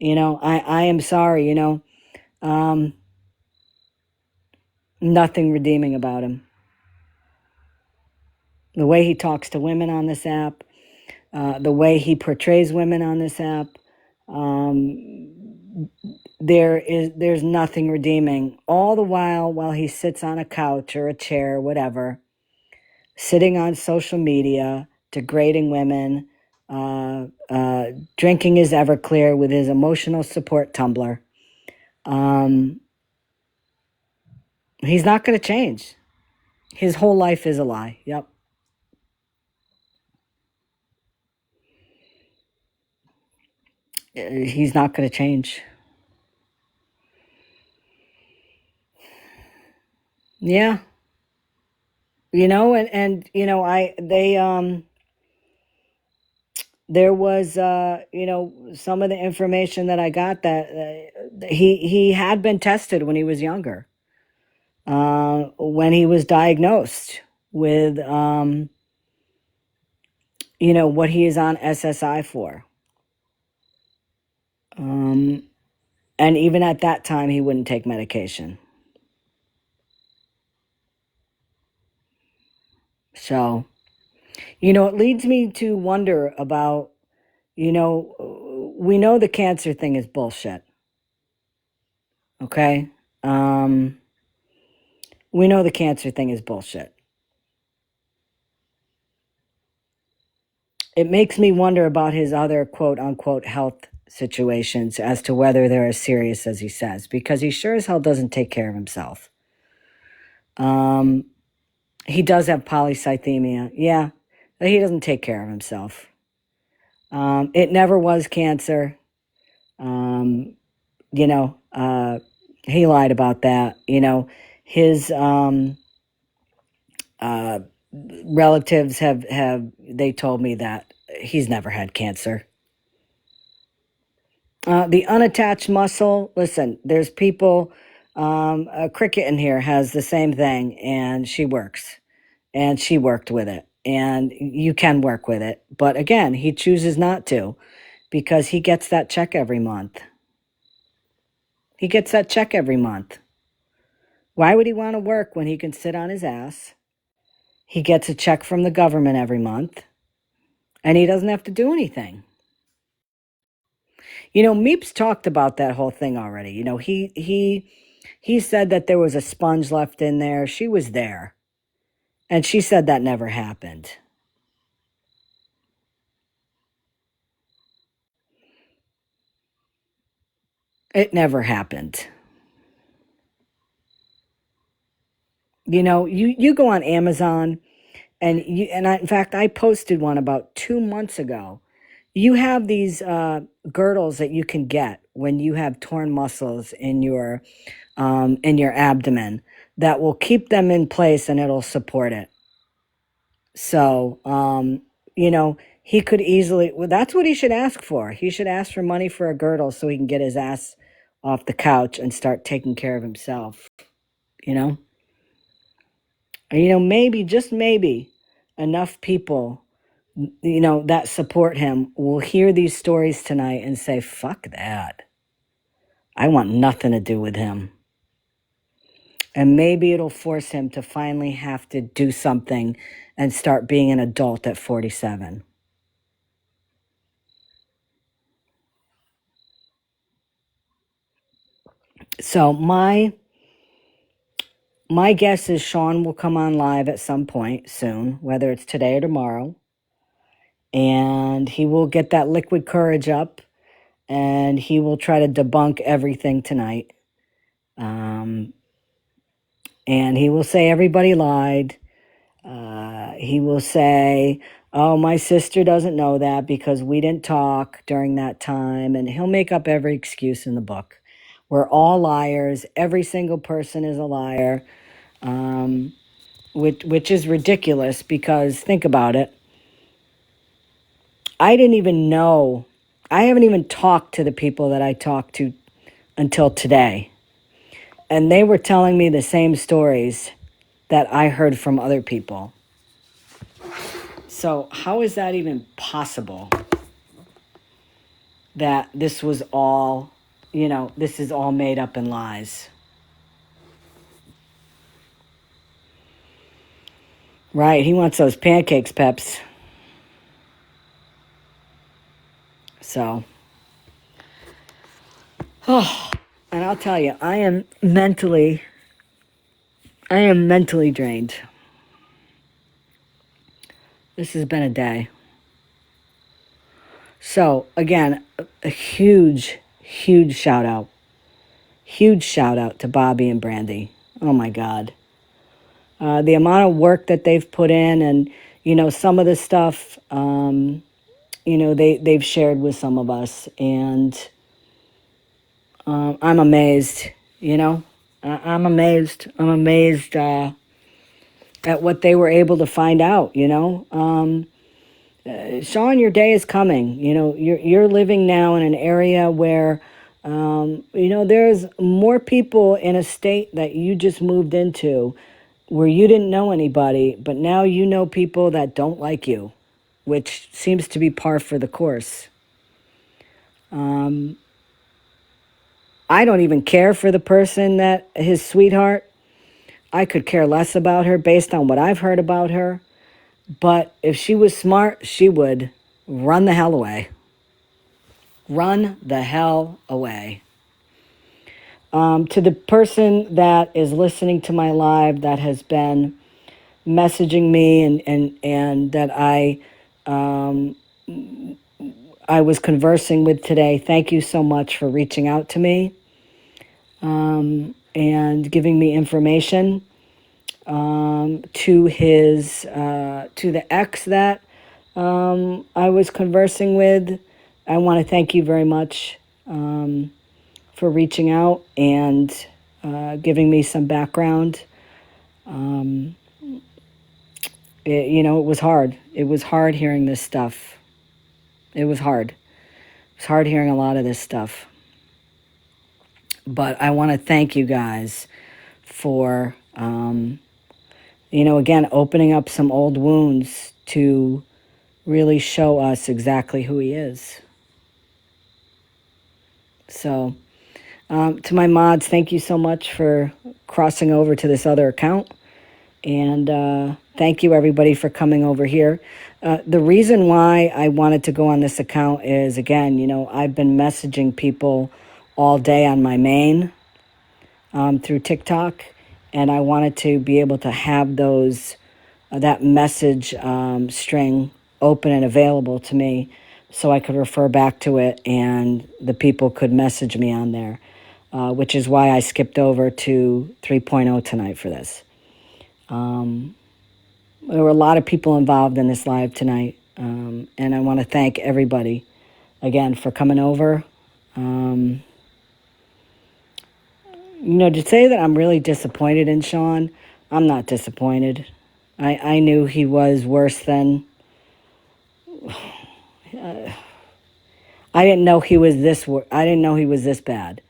I am sorry, nothing redeeming about him. The way he talks to women on this app, the way he portrays women on this app, there's nothing redeeming. All the while he sits on a couch or a chair, whatever, sitting on social media, degrading women, drinking his Everclear with his emotional support tumbler. He's not going to change. His whole life is a lie. Yep. He's not going to change. Yeah. There was, some of the information that I got that he had been tested when he was younger, when he was diagnosed with, what he is on SSI for. And even at that time, he wouldn't take medication. So, it leads me to wonder about, we know the cancer thing is bullshit. Okay? We know the cancer thing is bullshit. It makes me wonder about his other quote unquote health situations as to whether they're as serious as he says, because he sure as hell doesn't take care of himself. He does have polycythemia. Yeah, but he doesn't take care of himself. It never was cancer. He lied about that. His relatives they told me that he's never had cancer. The unattached muscle, listen, there's people, a cricket in here has the same thing, and she works, and she worked with it, and you can work with it. But again, he chooses not to because he gets that check every month. He gets that check every month. Why would he want to work when he can sit on his ass? He gets a check from the government every month. and he doesn't have to do anything. You know, Meeps talked about that whole thing already. You know, he said that there was a sponge left in there. She was there, and she said that never happened. It never happened. You know, you go on Amazon, and in fact, I posted one about 2 months ago. You have these girdles that you can get when you have torn muscles in your abdomen that will keep them in place, and it'll support it. So, you know, he could easily, well, that's what he should ask for. He should ask for money for a girdle so he can get his ass off the couch and start taking care of himself, you know? And, you know, maybe, just maybe, enough people, you know, that support him will hear these stories tonight and say, fuck that. I want nothing to do with him. And maybe it'll force him to finally have to do something and start being an adult at 47. So my guess is Sean will come on live at some point soon, whether it's today or tomorrow. And he will get that liquid courage up, and he will try to debunk everything tonight. And he will say everybody lied. He will say, oh, my sister doesn't know that because we didn't talk during that time. And he'll make up every excuse in the book. We're all liars. Every single person is a liar, which is ridiculous because think about it. I didn't even know. I haven't even talked to the people that I talked to until today. And they were telling me the same stories that I heard from other people. So how is that even possible? That this was all, you know, this is all made up in lies. Right, he wants those pancakes, Peps. So, oh, and I'll tell you, I am mentally drained. This has been a day. So, again, a huge shout out. Huge shout out to Bobby and Brandy. Oh my God. The amount of work that they've put in, and, you know, some of the stuff, you know, they've shared with some of us. And I'm amazed, you know. I'm amazed. I'm amazed at what they were able to find out, you know. Sean, your day is coming. You know, you're living now in an area where, you know, there's more people in a state that you just moved into where you didn't know anybody, but now you know people that don't like you, which seems to be par for the course. I don't even care for the person that his sweetheart. I could care less about her based on what I've heard about her. But if she was smart, she would run the hell away. Run the hell away. To the person that is listening to my live that has been messaging me and that I was conversing with today, thank you so much for reaching out to me and giving me information. To the ex that I was conversing with, I want to thank you very much for reaching out and giving me some background. You know, it was hard. It was hard hearing this stuff. It was hard. It was hard hearing a lot of this stuff. But I want to thank you guys for, you know, again, opening up some old wounds to really show us exactly who he is. So, to my mods, thank you so much for crossing over to this other account. And thank you, everybody, for coming over here. The reason why I wanted to go on this account is, again, I've been messaging people all day on my main through TikTok, and I wanted to be able to have that message string open and available to me so I could refer back to it and the people could message me on there, which is why I skipped over to 3.0 tonight for this. There were a lot of people involved in this live tonight, and I want to thank everybody again for coming over. To say that I'm really disappointed in Sean, I'm not disappointed. I knew he was worse than. I didn't know he was this. I didn't know he was this bad.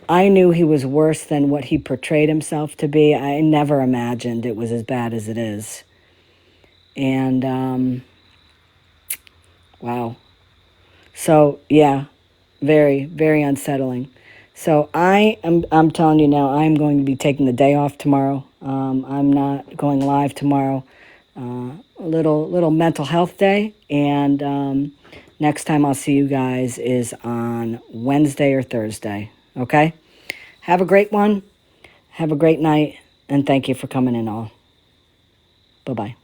I knew he was worse than what he portrayed himself to be. I never imagined it was as bad as it is. And wow. So yeah, very, very unsettling. So I'm telling you now, I'm going to be taking the day off tomorrow. I'm not going live tomorrow. A little mental health day, and next time I'll see you guys is on Wednesday or Thursday. Okay? Have a great one. Have a great night, and thank you for coming in all. Bye-bye.